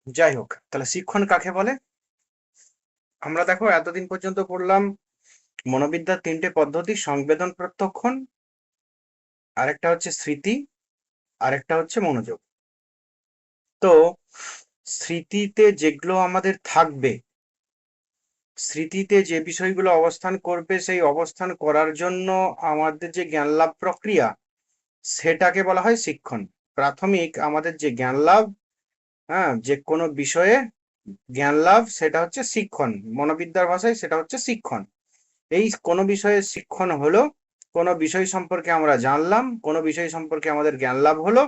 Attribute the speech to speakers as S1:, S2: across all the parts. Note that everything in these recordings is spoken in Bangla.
S1: যাই হোক, তাহলে শিক্ষণ কাকে বলে? আমরা দেখো এতদিন পর্যন্ত পড়লাম মনোবিদ্যার তিনটে পদ্ধতি: সংবেদন, প্রত্যক্ষণ, আরেকটা হচ্ছে স্মৃতি, আরেকটা হচ্ছে মনোযোগ। তো স্মৃতিতে যেগুলো আমাদের থাকবে, স্মৃতিতে যে বিষয়গুলো অবস্থান করবে, সেই অবস্থান করার জন্য আমাদের যে জ্ঞান লাভ প্রক্রিয়া, সেটাকে বলা হয় শিক্ষণ। প্রাথমিক আমাদের যে জ্ঞান লাভ, হ্যাঁ, যে কোনো বিষয়ে জ্ঞান লাভ, সেটা হচ্ছে শিক্ষণ। মনোবিদ্যার ভাষায় সেটা হচ্ছে শিক্ষণ। এই কোনো বিষয়ে শিক্ষণ হলো, কোনো বিষয় সম্পর্কে আমরা জানলাম, কোনো বিষয় সম্পর্কে আমাদের জ্ঞান লাভ হলো।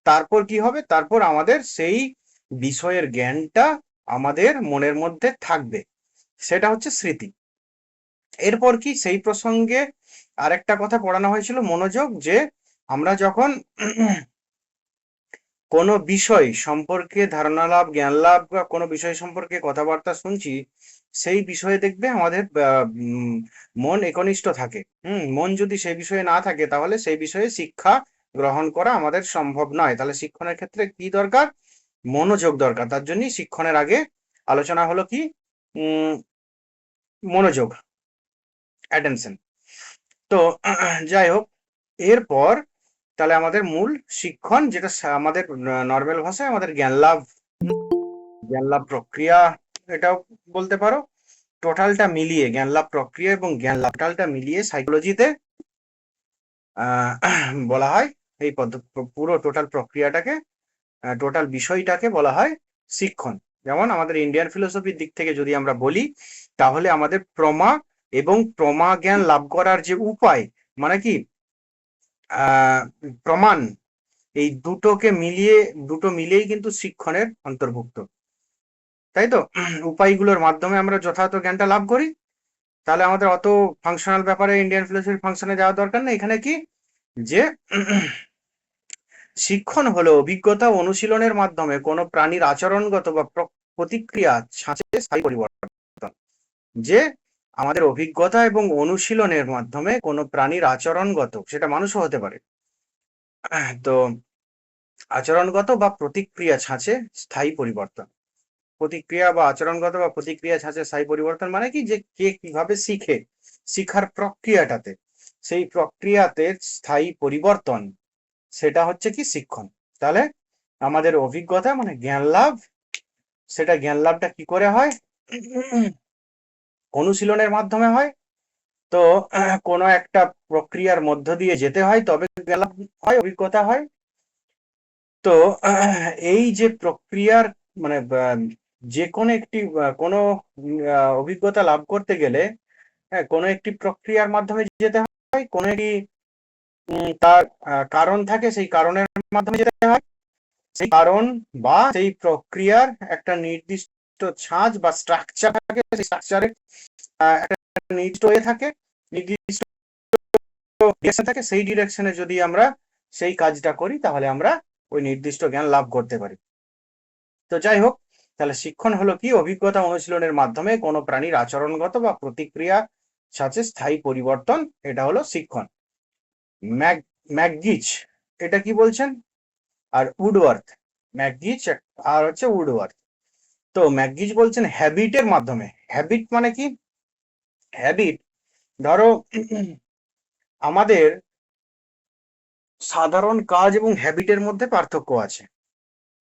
S1: তারপর কি হবে? তারপর আমাদের সেই বিষয়ের জ্ঞানটা আমাদের মনের মধ্যে থাকবে, সেটা হচ্ছে স্মৃতি। এরপর কি সেই প্রসঙ্গে আরেকটা কথা পড়ানো হয়েছিল, মনোযোগ, যে আমরা যখন কোনো বিষয় সম্পর্কে ধারণা লাভ, জ্ঞান লাভ, বা কোনো বিষয় সম্পর্কে কথাবার্তা শুনছি, সেই বিষয়ে দেখবে আমাদের মন একনিষ্ঠ থাকে। মন যদি সেই বিষয়ে না থাকে, তাহলে সেই বিষয়ে শিক্ষা গ্রহণ করা আমাদের সম্ভব নয়। তাহলে শিক্ষণের ক্ষেত্রে কি দরকার? মনোযোগ দরকার। তার জন্য শিক্ষণের আগে আলোচনা হলো কি? উম মনোযোগ, অ্যাটেনশন। তো যাই হোক, এরপর তাহলে আমাদের মূল শিক্ষণ, যেটা আমাদের নর্মাল ভাষায় আমাদের জ্ঞান লাভ প্রক্রিয়া, এটাও বলতে পারো। টোটালটা মিলিয়ে জ্ঞান লাভ প্রক্রিয়া এবং জ্ঞান লাভ টোটালটা মিলিয়ে সাইকোলজিতে বলা হয় এই পুরো টোটাল প্রক্রিয়াটাকে, টোটাল বিষয়টাকে বলা হয় শিক্ষণ। যেমন আমাদের ইন্ডিয়ান ফিলোসফির দিক থেকে যদি আমরা বলি, তাহলে আমাদের প্রমা এবং প্রমা জ্ঞান লাভ করার যে উপায়, মানে কি প্রমাণ, এই দুটো মিলেই কিন্তু শিক্ষণের অন্তর্ভুক্ত, তাই তো? উপায়গুলোর মাধ্যমে আমরা যথাযথ জ্ঞানটা লাভ করি। তাহলে আমাদের অত ফাংশনাল ব্যাপারে ইন্ডিয়ান ফিলোসফি ফাংশনে যাওয়া দরকার নেই। এখানে কি, যে শিক্ষণ হলো অভিজ্ঞতা ও অনুশীলনের মাধ্যমে কোনো প্রাণীর আচরণগত বা প্রতিক্রিয়া ছাঁচে স্থায়ী পরিবর্তন। যে আমাদের অভিজ্ঞতা এবং অনুশীলনের মাধ্যমে কোনো প্রাণীর আচরণগত, সেটা মানুষও হতে পারে, তো আচরণগত বা প্রতিক্রিয়া ছাঁচে স্থায়ী পরিবর্তন। প্রতিক্রিয়া বা আচরণগত বা প্রতিক্রিয়া ছাঁচে স্থায়ী পরিবর্তন মানে কি, যে কে কিভাবে শিখে, শিখার প্রক্রিয়াটাতে, সেই প্রক্রিয়াতে স্থায়ী পরিবর্তন, সেটা হচ্ছে কি শিক্ষণ। তাহলে আমাদের অভিজ্ঞতা মানে জ্ঞান লাভ, সেটা জ্ঞান লাভটা কি করে হয়? অনুশীলনের মাধ্যমে হয়। তো কোনো একটা প্রক্রিয়ার মধ্য দিয়ে যেতে হয়, তবে জ্ঞান লাভ হয়, অভিজ্ঞতা হয়। তো এই যে প্রক্রিয়ার মানে যে কোনো একটি কোনো অভিজ্ঞতা লাভ করতে গেলে, হ্যাঁ, কোনো একটি প্রক্রিয়ার মাধ্যমে যেতে হয়, কোনো একটি তার কারণ থাকে, সেই কারণের মাধ্যমে যেতে হয়। সেই কারণ বা সেই প্রক্রিয়ার একটা নির্দিষ্ট ছাঁচ বা স্ট্রাকচার থাকে, সেই স্ট্রাকচারে একটা নির্দিষ্ট হয়ে থাকে, নির্দিষ্ট ডিরেকশন থাকে। সেই ডিরেকশনে যদি আমরা সেই কাজটা করি, তাহলে আমরা ওই নির্দিষ্ট জ্ঞান লাভ করতে পারি। তো যাই হোক, তাহলে শিক্ষণ হলো কি? অভিজ্ঞতা অনুশীলনের মাধ্যমে কোনো প্রাণীর আচরণগত বা প্রতিক্রিয়া সাথে স্থায়ী পরিবর্তন, এটা হলো শিক্ষণ। ম্যাকগিচ এটা কি বলছেন? আর উডওয়ার্থ, ম্যাকগিচ আর হচ্ছে উডওয়ার্থ। তো ম্যাকগিচ বলছেন হ্যাবিটের মাধ্যমে। হ্যাবিট মানে কি? হ্যাবিট, ধরো আমাদের সাধারণ কাজ এবং হ্যাবিটের মধ্যে পার্থক্য আছে।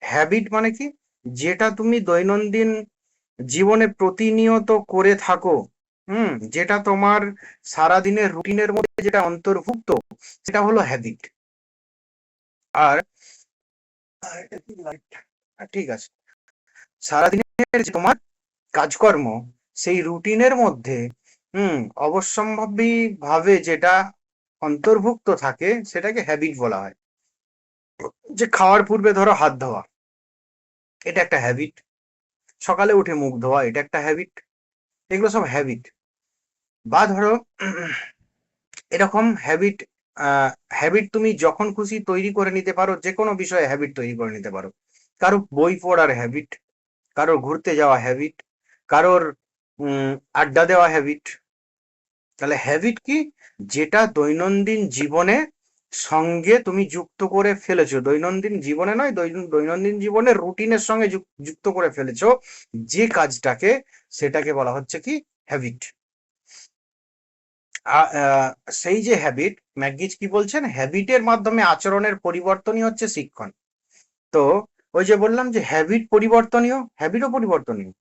S1: হ্যাবিট মানে কি? যেটা তুমি দৈনন্দিন জীবনে প্রতিনিয়ত করে থাকো, যেটা তোমার সারাদিনের রুটিনের মধ্যে যেটা অন্তর্ভুক্ত, সেটা হলো হ্যাবিট। আর ঠিক আছে, সারাদিনের যে তোমার কাজকর্ম, সেই রুটিনের মধ্যে অবশ্যম্ভাবী ভাবে যেটা অন্তর্ভুক্ত থাকে, সেটাকে হ্যাবিট বলা হয়। যে খাওয়ার পূর্বে ধরো হাত ধোয়া, এটা একটা হ্যাবিট। সকালে উঠে মুখ ধোয়া, এটা একটা হ্যাবিট। এগুলো সব হ্যাবিট। বা ধরো এরকম হ্যাবিট, হ্যাবিট তুমি যখন খুশি তৈরি করে নিতে পারো, যে কোনো বিষয়ে হ্যাবিট তৈরি করে নিতে পারো। কারো বই পড়ার হ্যাবিট, কারোর ঘুরতে যাওয়া হ্যাবিট, কারোর আড্ডা দেওয়া হ্যাবিট। তাহলে হ্যাবিট কি? যেটা দৈনন্দিন জীবনে সঙ্গে তুমি যুক্ত করে ফেলেছো, দৈনন্দিন জীবনে নয়, দৈনন্দিন জীবনের রুটিনের সঙ্গে যুক্ত করে ফেলেছো যে কাজটাকে, সেটাকে বলা হচ্ছে কি হ্যাবিট। সেই যে হ্যাবিট, ম্যাকগিজ কি বলছেন, হ্যাবিটের মাধ্যমে আচরণের পরিবর্তনই হচ্ছে শিক্ষণ। তো ওই যে বললাম যে হ্যাবিট পরিবর্তনীয়, হ্যাবিটও পরিবর্তনীয়,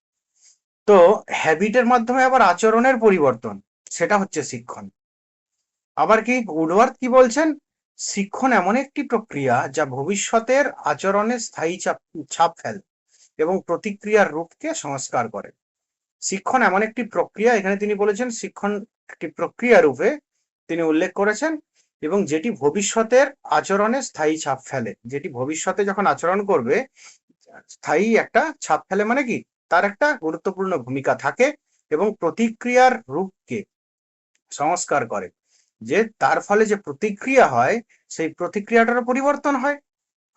S1: তো হ্যাবিটের মাধ্যমে আবার আচরণের পরিবর্তন, সেটা হচ্ছে শিক্ষণ। আবার কি উডওয়ার্থ কি বলছেন, শিক্ষণ এমন একটি প্রক্রিয়া যা ভবিষ্যতের আচরণে স্থায়ী ছাপ ফেলে এবং প্রতিক্রিয়ার রূপকে সংস্কার করে। শিক্ষণ এমন একটি প্রক্রিয়া, এখানে তিনি বলেছেন শিক্ষণ একটি প্রক্রিয়া রূপে তিনি উল্লেখ করেছেন, এবং যেটি ভবিষ্যতের আচরণে স্থায়ী ছাপ ফেলে, যেটি ভবিষ্যতে যখন আচরণ করবে স্থায়ী একটা ছাপ ফেলে, মানে কি তার একটা গুরুত্বপূর্ণ ভূমিকা থাকে এবং প্রতিক্রিয়ার রূপকে সংস্কার করে, যে তার ফলে যে প্রতিক্রিয়া হয় সেই প্রতিক্রিয়াটারও পরিবর্তন হয়।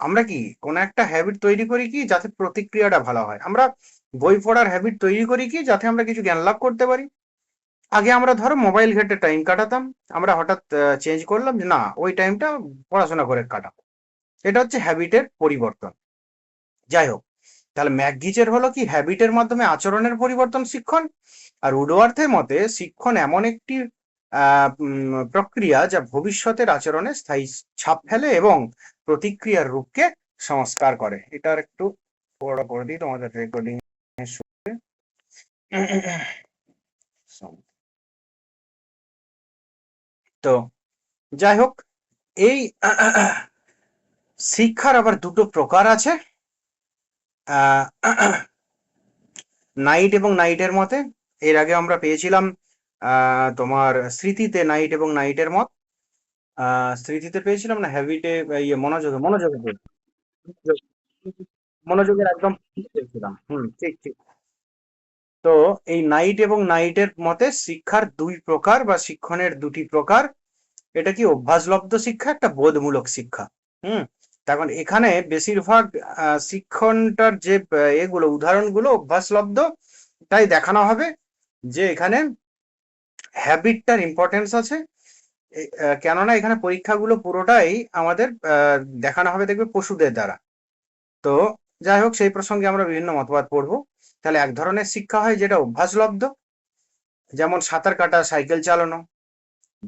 S1: আমরা কি কোন একটা হ্যাবিট তৈরি করি কি যাতে প্রতিক্রিয়াটা ভালো হয়, আমরা বই পড়ার হ্যাবিট তৈরি করি কি যাতে আমরা কিছু জ্ঞান লাভ করতে পারি। আগে আমরা ধরো মোবাইল ঘেটে টাইম কাটাতাম, আমরা হঠাৎ চেঞ্জ করলাম যে না ওই টাইমটা পড়াশোনা করে কাটাবো, এটা হচ্ছে হ্যাবিটের পরিবর্তন। যাই হোক, তাহলে ম্যাকগিজের হলো কি হ্যাবিটের মাধ্যমে আচরণের পরিবর্তন শিক্ষণ, আর উডওয়ার্থের মতে শিক্ষণ এমন একটি প্রক্রিয়া যা ভবিষ্যতের আচরণে স্থায়ী ছাপ ফেলে এবং প্রতিক্রিয়ার রূপকে সংস্কার করে। এটার একটু বড় করে দিই তোমাদের রেকর্ডিং। তো যাই হোক, এই শিক্ষার আবার দুটো প্রকার আছে, নাইট এবং নাইটের মতে। এর আগে আমরা পেয়েছিলাম তোমার স্মৃতিতে নাইট এবং নাইটের মত, স্মৃতিতে পেয়েছিলাম না, হ্যাবিটে ইয়ে মনোযোগে মনোযোগে মনোযোগের একদম পেয়েছিলাম, ঠিক ঠিক। তো এই নাইট এবং নাইটের মতে শিক্ষার দুই প্রকার বা শিক্ষণের দুটি প্রকার, এটা কি অভ্যাসলব্ধ শিক্ষা, একটা বোধমূলক শিক্ষা। হুম তখন এখানে বেশিরভাগ শিক্ষণটার যে এগুলো উদাহরণগুলো অভ্যাসলব্ধ, তাই দেখানো হবে যে এখানে হ্যাবিটটার ইম্পর্টেন্স আছে। কেননা এখানে পরীক্ষাগুলো পুরোটাই আমাদের দেখানো হবে দেখবে পশুদের দ্বারা। তো যাই হোক, সেই প্রসঙ্গে আমরা বিভিন্ন মতবাদ পড়বো। তাহলে এক ধরনের শিক্ষা হয় যেটা অভ্যাসলব্ধ, যেমন সাঁতার কাটা, সাইকেল চালানো।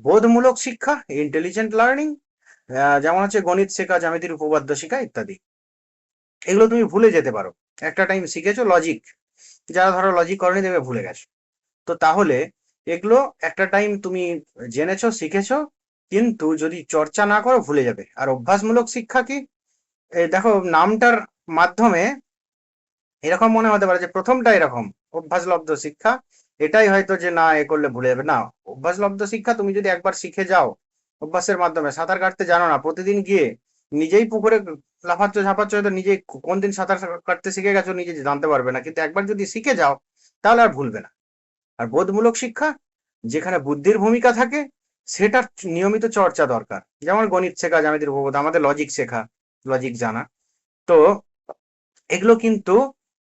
S1: বোধমূলক শিক্ষা, ইন্টেলিজেন্ট লার্নিং, যেমন হচ্ছে গণিত শেখা, জ্যামিতির উপপাদ্য শেখা ইত্যাদি। এগুলো তুমি ভুলে যেতে পারো, একটা টাইম শিখেছো লজিক, যারা ধরো লজিক করনি দেবে ভুলে গেছো, তো তাহলে এগুলো একটা টাইম তুমি জেনেছো শিখেছো, কিন্তু যদি চর্চা না করো ভুলে যাবে। আর অভ্যাসমূলক শিক্ষা কি, দেখো নামটার মাধ্যমে এরকম মনে হতে পারে যে প্রথমটা এরকম অভ্যাসলব্ধ শিক্ষা, এটাই হয়তো যে না এ করলে ভুলে যাবে, না। অভ্যাসলব্ধ শিক্ষা তুমি যদি একবার শিখে যাও অভ্যাসের মাধ্যমে, সাঁতার কাটতে জানো না, প্রতিদিন গিয়ে নিজেই পুকুরে লাফাচ্ছ ঝাঁপাচ্ছ, হয়তো নিজেই কোন দিন সাঁতার কাটতে শিখে গেছো নিজে জানতে পারবে না, কিন্তু একবার যদি শিখে যাও তাহলে আর ভুলবে না। আর বোধমূলক শিক্ষা, যেখানে বুদ্ধির ভূমিকা থাকে, সেটার নিয়মিত চর্চা দরকার, যেমন গণিত শেখা, জ্যামিতির উপপাদ্য, আমাদের লজিক শেখা, লজিক জানা। তো এগুলো কিন্তু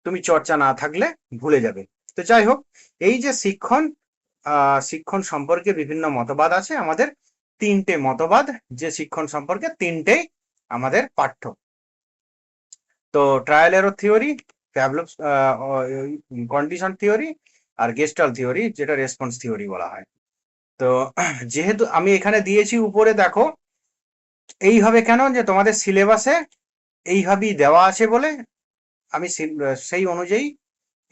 S1: তুমি চর্চা না থাকলে ভুলে যাবে। তো যাই হোক, এই যে শিক্ষণ, শিক্ষণ সম্পর্কে বিভিন্ন মতবাদ আছে আমাদের, তিনটে মতবাদ যে শিক্ষণ সম্পর্কে, তিনটেই আমাদের পাঠ্য। তো trial error theory, Pavlov condition theory, আর গেস্টাল থিওরি, যেটা রেসপন্স থিওরি বলা হয়। তো যেহেতু আমি এখানে দিয়েছি উপরে দেখো, এইভাবে কেন, যে তোমাদের সিলেবাসে এইভাবেই দেওয়া আছে বলে আমি সেই অনুযায়ী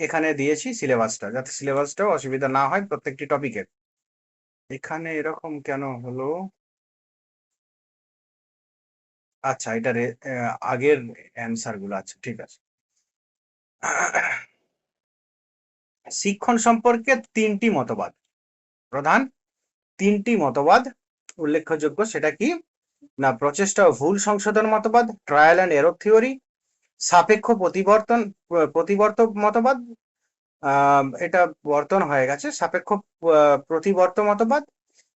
S1: এখানে দিয়েছি সিলেবাসটা, যাতে সিলেবাসটাও অসুবিধা না হয় প্রত্যেকটি টপিকের। এখানে এরকম কেন হলো, আচ্ছা এটা আগের অ্যান্সার গুলো, আচ্ছা ঠিক আছে। শিক্ষণ সম্পর্কে তিনটি মতবাদ, প্রধান তিনটি মতবাদ উল্লেখযোগ্য, সেটা কি না, প্রচেষ্টা ও ভুল সংশোধন মতবাদ, ট্রায়াল অ্যান্ড এরর থিওরি, সাপেক্ষ প্রতিবর্তক মতবাদ, এটা বর্তন হয়ে গেছে, সাপেক্ষ প্রতিবর্ত মতবাদ।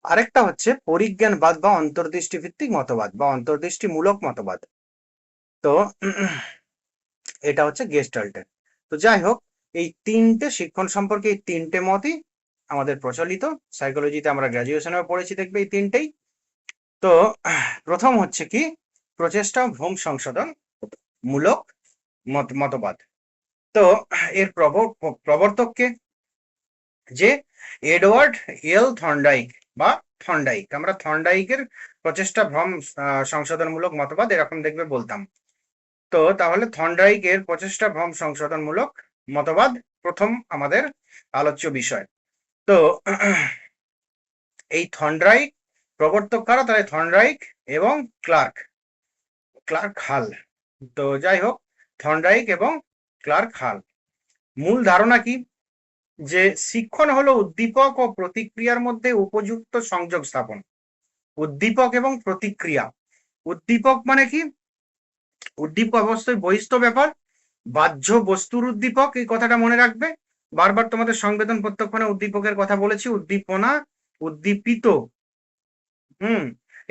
S1: আরেকটা হচ্ছে পরিজ্ঞানবাদ বা অন্তর্দৃষ্টি ভিত্তিক মতবাদ বা অন্তর্দৃষ্টিমূলক মতবাদ। তো এটা হচ্ছে গেস্টাল্টের। তো যাই হোক, এই তিনটে শিক্ষণ সম্পর্কে এই তিনটে মতই আমাদের প্রচলিত, সাইকোলজিতে আমরা গ্রাজুয়েশনেও পড়েছি দেখবে এই তিনটেই। তো প্রথম হচ্ছে কি প্রচেষ্টা ও ভ্রম সংশোধন মূলক মতবাদ। তো এর প্রবর্তককে যে এডওয়ার্ড এল থর্নডাইক বা থর্নডাইক, আমরা থর্নডাইকের প্রচেষ্টা ভ্রম সংশোধনমূলক মতবাদ এরকম দেখবে বলতাম। তো তাহলে থর্নডাইকের প্রচেষ্টা ভ্রম সংশোধনমূলক মতবাদ প্রথম আমাদের আলোচ্য বিষয়। তো এই থর্নডাইক প্রবর্তক কারা? তাহলে থর্নডাইক এবং ক্লার্ক হাল। তো যাই হোক, থর্নডাইক এবং ক্লার্ক হাল। মূল ধারণা কি? যে শিক্ষণ হলো উদ্দীপক ও প্রতিক্রিয়ার মধ্যে উপযুক্ত সংযোগ স্থাপন। উদ্দীপক এবং প্রতিক্রিয়া। উদ্দীপক মানে কি? উদ্দীপক অবশ্যই বহিস্থ ব্যাপার, বাহ্য বস্তুর উদ্দীপক, এই কথাটা মনে রাখবে। বারবার তোমাদের সংবেদন প্রত্যক্ষণে উদ্দীপকের কথা বলেছি, উদ্দীপনা, উদ্দীপিত,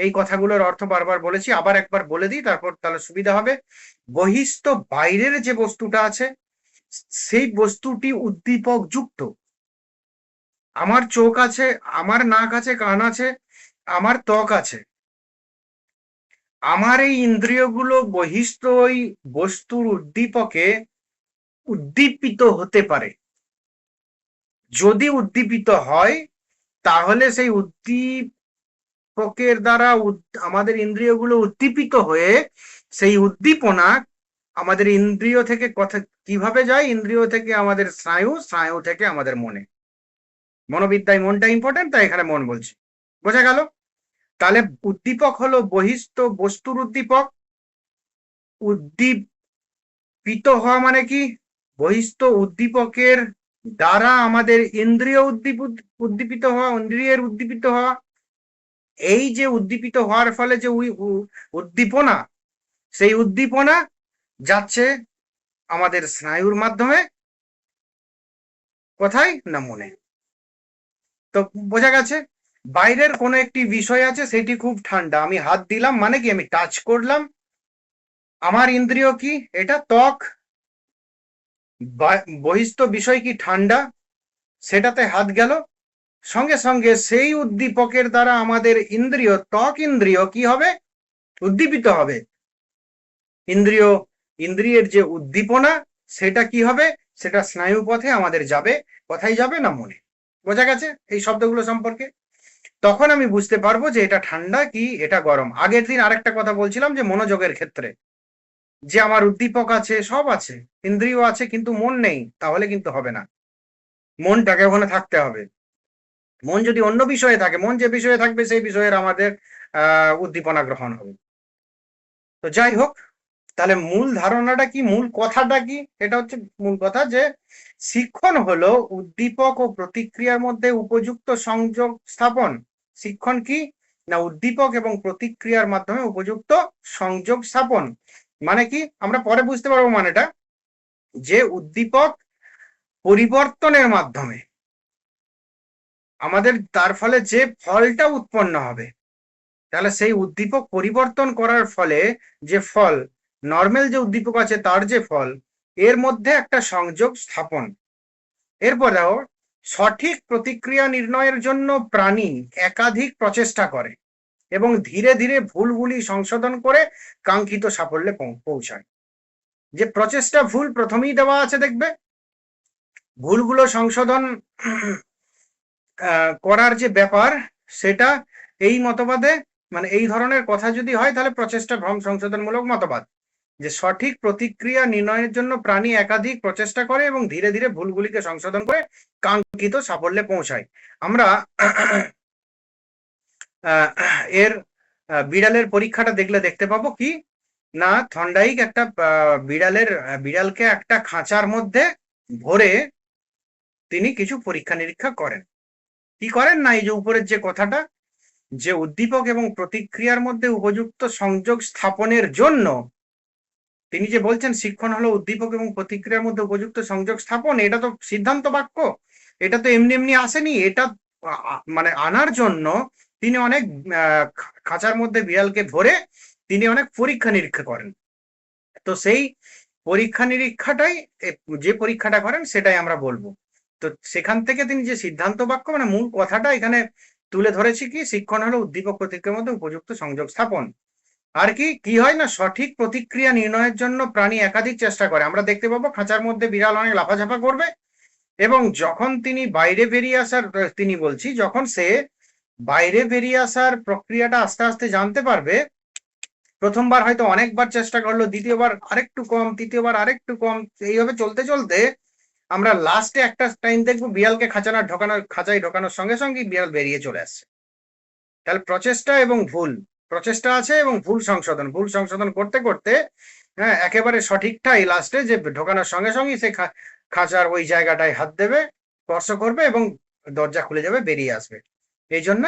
S1: এই কথাগুলোর অর্থ বারবার বলেছি, আবার একবার বলে দিই, তারপর তাহলে সুবিধা হবে। বহিস্থ বাইরের যে বস্তুটা আছে সেই বস্তুটি উদ্দীপক যুক্ত। আমার চোখ আছে, আমার নাক আছে, কান আছে, আমার ত্বক আছে, আমার এই ইন্দ্রিয়গুলো বহিস্থ ওই বস্তুর উদ্দীপকে উদ্দীপিত হতে পারে। যদি উদ্দীপিত হয় তাহলে সেই উদ্দীপকের দ্বারা আমাদের ইন্দ্রিয়গুলো উদ্দীপিত হয়ে সেই উদ্দীপনা আমাদের ইন্দ্রিয় থেকে কথা কিভাবে যায়? ইন্দ্রিয় থেকে আমাদের স্নায়ু, স্নায়ু থেকে আমাদের মনে। মনোবিদ্যায় মনটা ইম্পর্টেন্ট, তাই এখানে মন বলছি। বোঝা গেল? তাহলে উদ্দীপক হলো বহিস্থ বস্তুর উদ্দীপক। উদ্দীপিত হওয়া মানে কি? বহিস্থ উদ্দীপকের দ্বারা আমাদের ইন্দ্রিয় উদ্দীপিত হওয়া, ইন্দ্রিয়ের উদ্দীপিত হওয়া। এই যে উদ্দীপিত হওয়ার ফলে যে উদ্দীপনা, সেই উদ্দীপনা যাচ্ছে আমাদের স্নায়ুর মাধ্যমে কোথায়? না মনে। তো বোঝা গেছে? বাইরের কোনো একটি বিষয় আছে, সেটি খুব ঠান্ডা, আমি হাত দিলাম মানে কি? আমি টাচ করলাম, আমার ইন্দ্রিয় কি? এটা ত্বক। বহিস্থ বিষয় কি? ঠান্ডা, সেটাতে হাত গেল, সঙ্গে সঙ্গে সেই উদ্দীপকের দ্বারা আমাদের ইন্দ্রিয়, ত্বক ইন্দ্রিয় কি হবে? উদ্দীপিত হবে। ইন্দ্রিয়ের যে উদ্দীপনা সেটা কি হবে? সেটা স্নায়ু পথে আমাদের যাবে। কোথায় যাবে? না মনে। বোঝা গেছে এই শব্দগুলো সম্পর্কে? তখন আমি বুঝতে পারবো যে এটা ঠান্ডা কি এটা গরম। আগের দিন আরেকটা কথা বলছিলাম যে মনোযোগের ক্ষেত্রে, যে আমার উদ্দীপক আছে, সব আছে, ইন্দ্রিয় আছে, কিন্তু মন নেই, তাহলে কিন্তু হবে না। মনটাকে ওখানে থাকতে হবে। মন যদি অন্য বিষয়ে থাকে, মন যে বিষয়ে থাকবে সেই বিষয়ের আমাদের উদ্দীপনা গ্রহণ হবে। তো যাই হোক, তাহলে মূল ধারণাটা কি? মূল কথাটা কি? এটা হচ্ছে মূল কথা, যে শিক্ষণ হলো উদ্দীপক ও প্রতিক্রিয়ার মধ্যে উপযুক্ত সংযোগ স্থাপন। শিক্ষণ কি? না উদ্দীপক এবং প্রতিক্রিয়ার মাধ্যমে উপযুক্ত সংযোগ স্থাপন। মানে কি? আমরা পরে বুঝতে পারবো মানেটা, যে উদ্দীপক পরিবর্তনের মাধ্যমে আমাদের তার ফলে যে ফলটা উৎপন্ন হবে, তাহলে সেই উদ্দীপক পরিবর্তন করার ফলে যে ফল, নর্মাল যে উদ্দীপক আছে তার যে ফল, এর মধ্যে একটা সংযোগ স্থাপন। এরপর দেখো, সঠিক প্রতিক্রিয়া নির্ণয়ের জন্য প্রাণী একাধিক প্রচেষ্টা করে এবং ধীরে ধীরে ভুলগুলি সংশোধন করে কাঙ্ক্ষিত সাফল্যে পৌঁছায়। যে প্রচেষ্টা ভুল প্রথমেই দেওয়া আছে, দেখবে ভুলগুলো সংশোধন করার যে ব্যাপার, সেটা এই মতবাদে, মানে এই ধরনের কথা যদি হয় তাহলে প্রচেষ্টা ভ্রম সংশোধনমূলক মতবাদ, যে সঠিক প্রতিক্রিয়া নির্ণয়ের জন্য প্রাণী একাধিক প্রচেষ্টা করে এবং ধীরে ধীরে ভুলগুলিকে সংশোধন করে কাঙ্ক্ষিত সাফল্যে পৌঁছায়। আমরা এর বিড়ালের পরীক্ষাটা দেখলে দেখতে পাবো কি না, থর্নডাইক একটা বিড়ালকে একটা খাঁচার মধ্যে ভরে তিনি কিছু পরীক্ষা নিরীক্ষা করেন। কি করেন? না এই যে উপরের যে কথাটা, যে উদ্দীপক এবং প্রতিক্রিয়ার মধ্যে উপযুক্ত সংযোগ স্থাপনের জন্য তিনি যে বলছেন শিক্ষণ হলো উদ্দীপক এবং প্রতিক্রিয়ার মধ্যে উপযুক্ত সংযোগ স্থাপন, এটা তো সিদ্ধান্ত বাক্য, এটা তো এমনি এমনি আসেনি। এটা মানে আনার জন্য তিনি অনেক খাঁচার মধ্যে বিড়ালকে ভরে তিনি অনেক পরীক্ষা নিরীক্ষা করেন। তো সেই পরীক্ষা নিরীক্ষাটাই, যে পরীক্ষাটা করেন সেটাই আমরা বলবো। তো সেখান থেকে তিনি যে সিদ্ধান্ত বাক্য, মানে মূল কথাটা এখানে তুলে ধরেছি কি শিক্ষণ হলো উদ্দীপক প্রতিক্রিয়ার মধ্যে উপযুক্ত সংযোগ স্থাপন। আর কি কি হয় না, সঠিক প্রতিক্রিয়া নির্ণয়ের জন্য প্রাণী একাধিক চেষ্টা করে। আমরা দেখতে পাবো খাঁচার মধ্যে বিড়াল অনেক লাফাঝাফা করবে, এবং যখন তিনি বাইরে বেরিয়ে আসার তিনি বলছি যখন সে বাইরে বেরিয়ে আসার প্রক্রিয়াটা আস্তে আস্তে জানতে পারবে, প্রথমবার হয়তো অনেকবার চেষ্টা করলো, দ্বিতীয়বার আরেকটু কম, তৃতীয়বার আরেকটু কম, এইভাবে চলতে চলতে আমরা লাস্টে একটা টাইম দেখবো বিড়ালকে খাঁচায় ঢোকানোর সঙ্গে সঙ্গে বিড়াল বেরিয়ে চলে আসছে। তাহলে প্রচেষ্টা এবং ভুল, প্রচেষ্টা আছে এবং ভুল সংশোধন করতে করতে হ্যাঁ একেবারে সঠিকটাই লাস্টে যে ঢোকানোর সঙ্গে সঙ্গে সে খাঁচার ওই জায়গাটায় হাত দেবে, স্পর্শ করবে এবং দরজা খুলে যাবে, বেরিয়ে আসবে। এই জন্য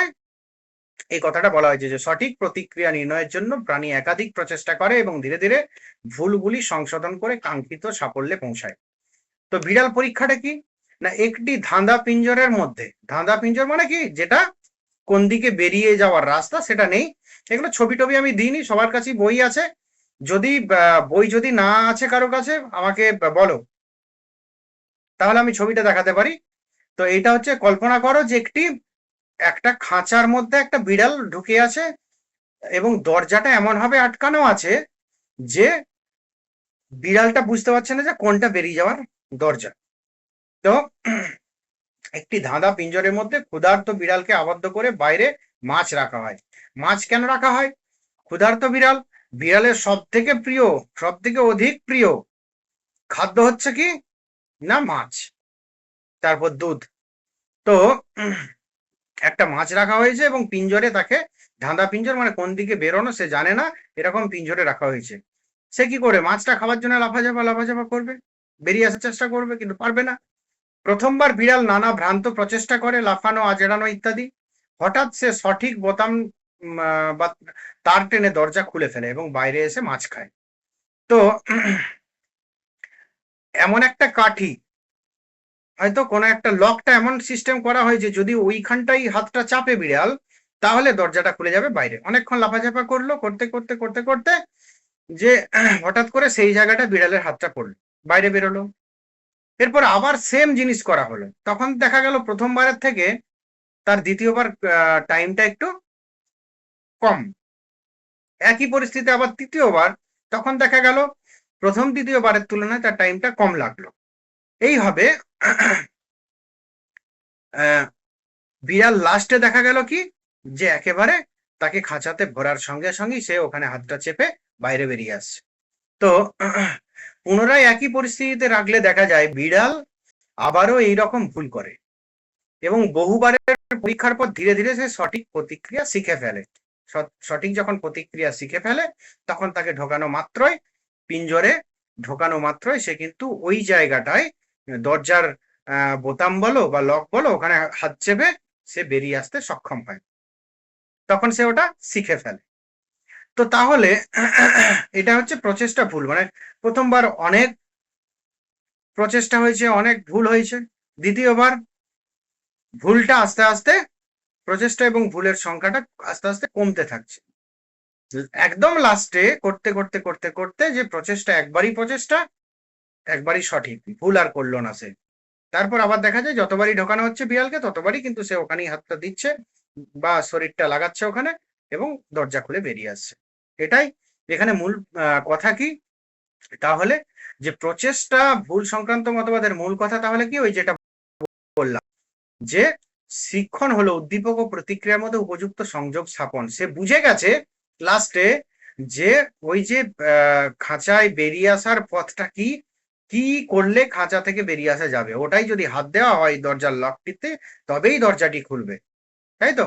S1: এই কথাটা বলা হয়েছে যে সঠিক প্রতিক্রিয়া নির্ণয়ের জন্য প্রাণী একাধিক প্রচেষ্টা করে এবং ধীরে ধীরে ভুলগুলি সংশোধন করে কাঙ্ক্ষিত সাফল্যে পৌঁছায়। তো বিড়াল পরীক্ষাটা কি না, একটি ধাঁধা পিঞ্জরের মধ্যে, ধাঁধা পিঞ্জর মানে কি, যেটা কোন দিকে বেরিয়ে যাওয়ার রাস্তা সেটা নেই। এগুলো ছবি টবি আমি দিইনি, সবার কাছেই বই আছে। যদি বই যদি না আছে কারো কাছে আমাকে বলো, তাহলে আমি ছবিটা দেখাতে পারি। তো এটা হচ্ছে, কল্পনা করো যে একটা খাঁচার মধ্যে একটা বিড়াল ঢুকে আছে এবং দরজাটা এমন ভাবে আটকানো আছে যে বিড়ালটা বুঝতে পারছে না যে কোনটা বেরিয়ে যাওয়ার দরজা। তো একটি ধাঁধা পিঞ্জরের মধ্যে ক্ষুধার্ত বিড়ালকে আবদ্ধ করে বাইরে মাছ রাখা হয়। মাছ কেন রাখা হয়? ক্ষুধার্ত বিড়াল, বিড়ালের সব থেকে অধিক প্রিয় খাদ্য হচ্ছে কি না মাছ, তারপর দুধ। তো একটা মাছ রাখা হয়েছে এবং পিঞ্জরে তাকে, ধাঁধা পিঞ্জর মানে কোন দিকে বেরোনো সে জানে না, এরকম পিঞ্জরে রাখা হয়েছে। সে কি করে মাছটা খাওয়ার জন্য লাফাঝাপা করবে, বেরিয়ে আসার চেষ্টা করবে, কিন্তু পারবে না। প্রথমবার বিড়াল নানা ভ্রান্ত প্রচেষ্টা করে, লাফানো, আজড়ানো ইত্যাদি। হঠাৎ সে সঠিক বোতাম বা তার টেনে দরজা খুলে ফেলে এবং বাইরে এসে মাছ খায়। তো এমন একটা কাঠি, হয়তো কোনো একটা লকটা এমন সিস্টেম করা হয় যে যদি ওইখানটাই হাতটা চাপে বিড়াল, তাহলে দরজাটা খুলে যাবে বাইরে। অনেকক্ষণ লাফাঝাপা করলো, করতে করতে করতে করতে যে হঠাৎ করে সেই জায়গাটা বিড়ালের হাতটা পড়লো, বাইরে বেরোলো। এরপর আবার সেম জিনিস করা হলো, তখন দেখা গেল প্রথমবারের থেকে তার দ্বিতীয়বার টাইমটা একটু কম। একই পরিস্থিতি আবার তৃতীয়বার, তখন দেখা গেল প্রথম দ্বিতীয়বারের তুলনায় তার টাইমটা কম লাগলো। এইভাবে বিড়াল লাস্টে দেখা গেল কি যে একেবারে তাকে খাঁচাতে ভরার সঙ্গে সঙ্গেই সে ওখানে হাতটা চেপে বাইরে বেরিয়ে আসছে। তো পুনরায় একই পরিস্থিতিতে রাখলে দেখা যায় বিড়াল আবারও এইরকম ভুল করে এবং বহুবারের পরীক্ষার পর ধীরে ধীরে সে সঠিক প্রতিক্রিয়া শিখে ফেলে। সঠিক যখন প্রতিক্রিয়া শিখে ফেলে তখন তাকে পিঞ্জরে ঢোকানো মাত্রই সে কিন্তু ওই জায়গাটায় দরজার বোতাম বলো বা লক বলো, ওখানে হাত চেপে সে বেরিয়ে আসতে সক্ষম হয়, তখন সে ওটা শিখে ফেলে। তো তাহলে এটা হচ্ছে প্রচেষ্টা ভুল, মানে প্রথমবার অনেক প্রচেষ্টা হয়েছে, অনেক ভুল হয়েছে, দ্বিতীয়বার ভুলটা আস্তে আস্তে, প্রচেষ্টা এবং ভুলের সংখ্যাটা আস্তে আস্তে কমতে থাকছে। একদম লাস্টে করতে করতে করতে করতে যে একবারই সঠিক, ভুল আর করলো না সে। তারপর আবার দেখা যায় যতবারই ঢোকানো হচ্ছে বিড়ালকে ততবারই কিন্তু সে ওখানেই হাতটা দিচ্ছে বা শরীরটা লাগাচ্ছে ওখানে এবং দরজা খুলে বেরিয়ে আসছে। এটাই এখানে মূল কথা। কি তাহলে যে প্রচেষ্টা ভুল সংক্রান্ত মতবাদের মূল কথা তাহলে কি, ওই যেটা বললাম যে শিক্ষণ হলো উদ্দীপক ও প্রতিক্রিয়ার মধ্যে উপযুক্ত সংযোগ স্থাপন। সে বুঝে গেছে লাস্টে যে ওই যে খাঁচায় বেরিয়ে আসার পথটা কি, কি করলে খাঁচা থেকে বেরিয়ে আসা যাবে, ওটাই যদি হাত দেওয়া হয় দরজার লকটিতে তবেই দরজাটি খুলবে, তাই তো।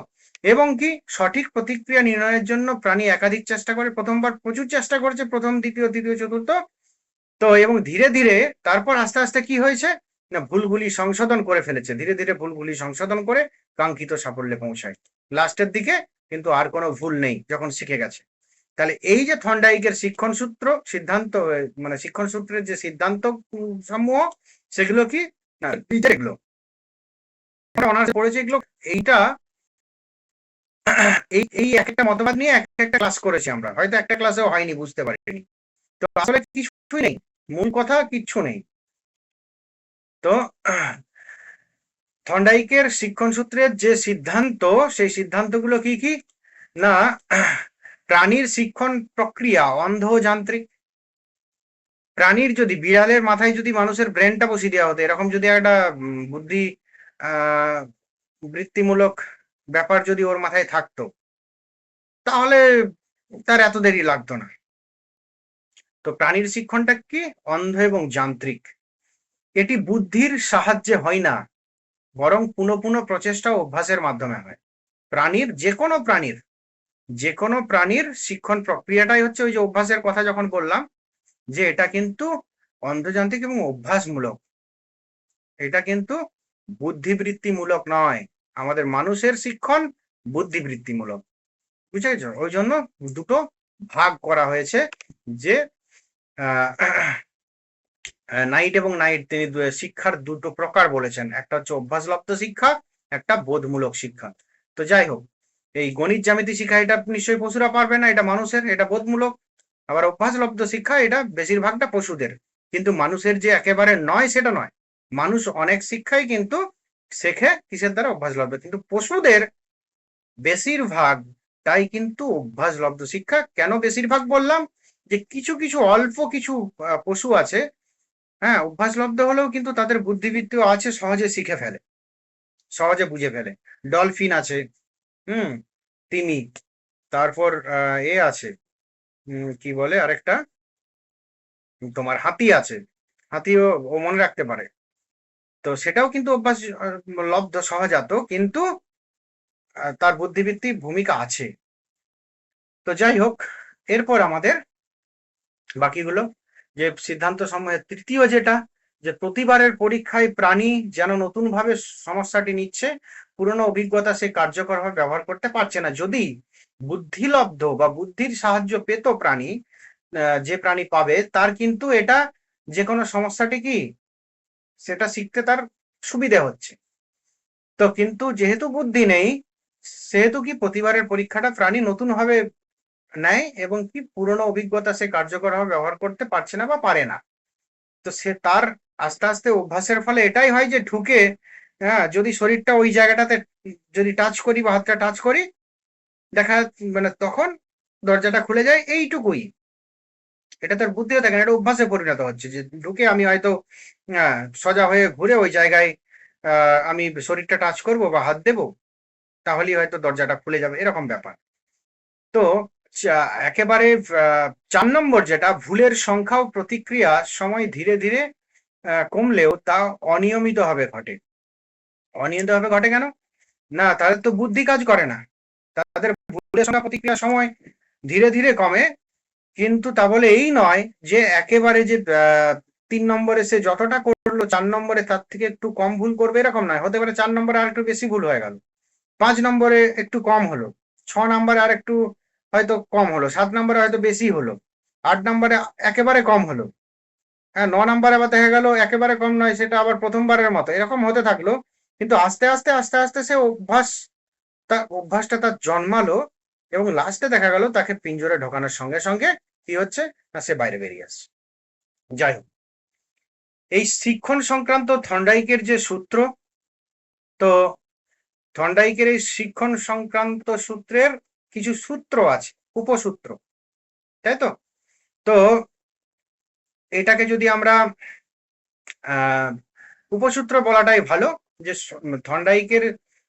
S1: এবং কি সঠিক প্রতিক্রিয়া নির্ণয়ের জন্য প্রাণী একাধিক চেষ্টা করে, প্রথমবার প্রচুর চেষ্টা করেছে, প্রথম দ্বিতীয় তৃতীয় চতুর্থ, তো এবং ধীরে ধীরে তারপর আস্তে আস্তে কি হয়েছে না, ভুলগুলি সংশোধন করে ফেলেছে, ধীরে ধীরে ভুলগুলি সংশোধন করে কাঙ্ক্ষিত সাফল্যে পৌঁছায়। লাস্টের দিকে কিন্তু আর কোনো ভুল নেই যখন শিখে গেছে। তাহলে এই যে থর্নডাইকের শিক্ষণ সূত্রের যে সিদ্ধান্ত সমূহ, সেগুলো কি না, এগুলো অনার্স পড়েছে, এগুলো এইটা এই এক একটা মতবাদ নিয়ে এক একটা ক্লাস করেছি আমরা, হয়তো একটা ক্লাসেও হয়নি, বুঝতে পারিনি। তো আসলে কিছুই নেই, মূল কথা কিচ্ছু নেই। তো থর্নডাইকের শিক্ষণ সূত্রের যে সিদ্ধান্ত, সেই সিদ্ধান্তগুলো কি কি না, প্রাণীর শিক্ষণ প্রক্রিয়া অন্ধ ও যান্ত্রিক। প্রাণীর যদি বিড়ালের মাথায় যদি মানুষের ব্রেনটা বসিয়ে দেওয়া হতো, এরকম যদি একটা বুদ্ধি বৃত্তিমূলক ব্যাপার যদি ওর মাথায় থাকতো, তাহলে তার এত দেরি লাগতো না। তো প্রাণীর শিক্ষণটা কি অন্ধ এবং যান্ত্রিক। এটি বুদ্ধির সাহায্যে হয় না, বরং পুনঃ পুনঃ প্রচেষ্টা ও অভ্যাসের মাধ্যমে হয়। প্রাণীর যে কোনো প্রাণীর শিক্ষণ প্রক্রিয়াটাই হচ্ছে ওই যে অভ্যাসের কথা যখন বললাম, যে এটা কিন্তু অন্ধযান্ত্রিক এবং অভ্যাসমূলক, এটা কিন্তু বুদ্ধিবৃত্তিমূলক নয়। আমাদের মানুষের শিক্ষণ বুদ্ধিবৃত্তিমূলক, বুঝেছ? ওই জন্য দুটো ভাগ করা হয়েছে, যে নাইট এবং নাইট তিনি শিক্ষার দুটো প্রকার বলেছেন, একটা হচ্ছে অভ্যাসলব্ধ শিক্ষা, একটা বোধমূলক শিক্ষা। তো যাই হোক, এই গণিত জ্যামিতি শিক্ষা এটা নিশ্চয়ই পশুরা পারবে না, এটা মানুষের, এটা বোধমূলক। আবার অভ্যাসলব্ধ শিক্ষা এটা বেশিরভাগটা পশুদের, কিন্তু মানুষের যে একেবারে নয় সেটা নয়। মানুষ অনেক শিক্ষাই কিন্তু শেখে কিসের দ্বারা? অভ্যাসলব্ধ। কিন্তু পশুদের বেশিরভাগটাই কিন্তু অভ্যাসলব্ধ শিক্ষা। কেন বেশিরভাগ বললাম? যে কিছু কিছু অল্প কিছু পশু আছে, হ্যাঁ, অভ্যাসলব্ধ হলেও কিন্তু তাদের বুদ্ধিবৃত্তিও আছে, সহজে শিখে ফেলে, সহজে বুঝে ফেলে। ডলফিন আছে, হুম, তিমি, তারপর এ আছে, কি বলে আরেকটা, তোমার হাতি আছে, হাতিও ও মনে রাখতে পারে। তো সেটাও কিন্তু অভ্যাস লব্ধ সহজাত, কিন্তু তার বুদ্ধিবৃত্তি ভূমিকা আছে। তো যাই হোক, এরপর আমাদের বাকিগুলো যে সিদ্ধান্ত সমূহের তৃতীয় যেটা, যে প্রতিবারের পরীক্ষায় প্রাণী যেন নতুন ভাবে সমস্যাটি নিচ্ছে, পুরনো অভিজ্ঞতা সে কার্যকরভাবে ব্যবহার করতে পারছে না। যদি বুদ্ধিলব্ধ বা বুদ্ধির সাহায্য পেত প্রাণী, যে প্রাণী পাবে তার কিন্তু এটা যে কোনো সমস্যাটি কি সেটা শিখতে তার সুবিধে হচ্ছে। তো কিন্তু যেহেতু বুদ্ধি নেই, সেহেতু কি প্রতিবারের পরীক্ষাটা প্রাণী নতুন ভাবে নেয়, এবং কি পুরনো অভিজ্ঞতা সে কার্যকরভাবে ব্যবহার করতে পারছে না বা পারে না। তো সে তার আস্তে আস্তে অভ্যাসের ফলে এটাই হয় যে ঢুকে, হ্যাঁ, যদি শরীরটা ওই জায়গাটাতে যদি টাচ করি বা হাতটা টাচ করি, দেখা মানে তখন দরজাটা খুলে যায়, এইটুকুই। এটা তার বুদ্ধিও থাকে না, এটা অভ্যাসে পরিণত হচ্ছে, যে ঢুকে আমি হয়তো সোজা হয়ে ঘুরে ওই জায়গায় আমি শরীরটা টাচ করব বা হাত দেবো, তাহলেই হয়তো দরজাটা খুলে যাবে, এরকম ব্যাপার। তো একেবারে 4 নম্বর যেটা, ভুলের সংখ্যা ও প্রতিক্রিয়া সময় ধীরে ধীরে কমলেও তা অনিয়মিতভাবে ঘটে। অনিয়মিতভাবে ঘটে কেন? না, তাদের তো বুদ্ধি কাজ করে না, তাদের ভুলের সংখ্যা প্রতিক্রিয়া সময় ধীরে ধীরে কমে, কিন্তু তা বলে এই নয় যে একেবারে যে 3 নম্বরে সে যতটা করলো 4 নম্বরে তার থেকে একটু কম ভুল করবে, এরকম নয়। হতে পারে 4 নম্বরে আর একটু বেশি ভুল হয়ে গেল, 5 নম্বরে একটু কম হলো, 6 নম্বরে আর একটু হয়তো কম হলো, 7 নম্বরে হয়তো বেশি হলো, 8 নম্বরে একেবারে কম হলো, হ্যাঁ, 9 নম্বরে আবার দেখা গেল একেবারে কম নয়, সেটা আবার প্রথমবারের মতো, এরকম হতে থাকলো। কিন্তু আস্তে আস্তে আস্তে আস্তে সে অভ্যাসটা তার জন্মালো, এবং লাস্টে দেখা গেল তাকে পিঞ্জরে ঢোকানোর সঙ্গে সঙ্গে কি হচ্ছে না, সে বাইরে বেরিয়ে আসছে। যাই হোক, এই শিক্ষণ সংক্রান্ত থর্নডাইকের যে সূত্র, তো থর্নডাইকের এই শিক্ষণ সংক্রান্ত সূত্রের কিছু সূত্র আছে, উপসূত্র, তাই তো। তো এটাকে যদি আমরা উপসূত্র বলাটাই ভালো, যে থর্নডাইকের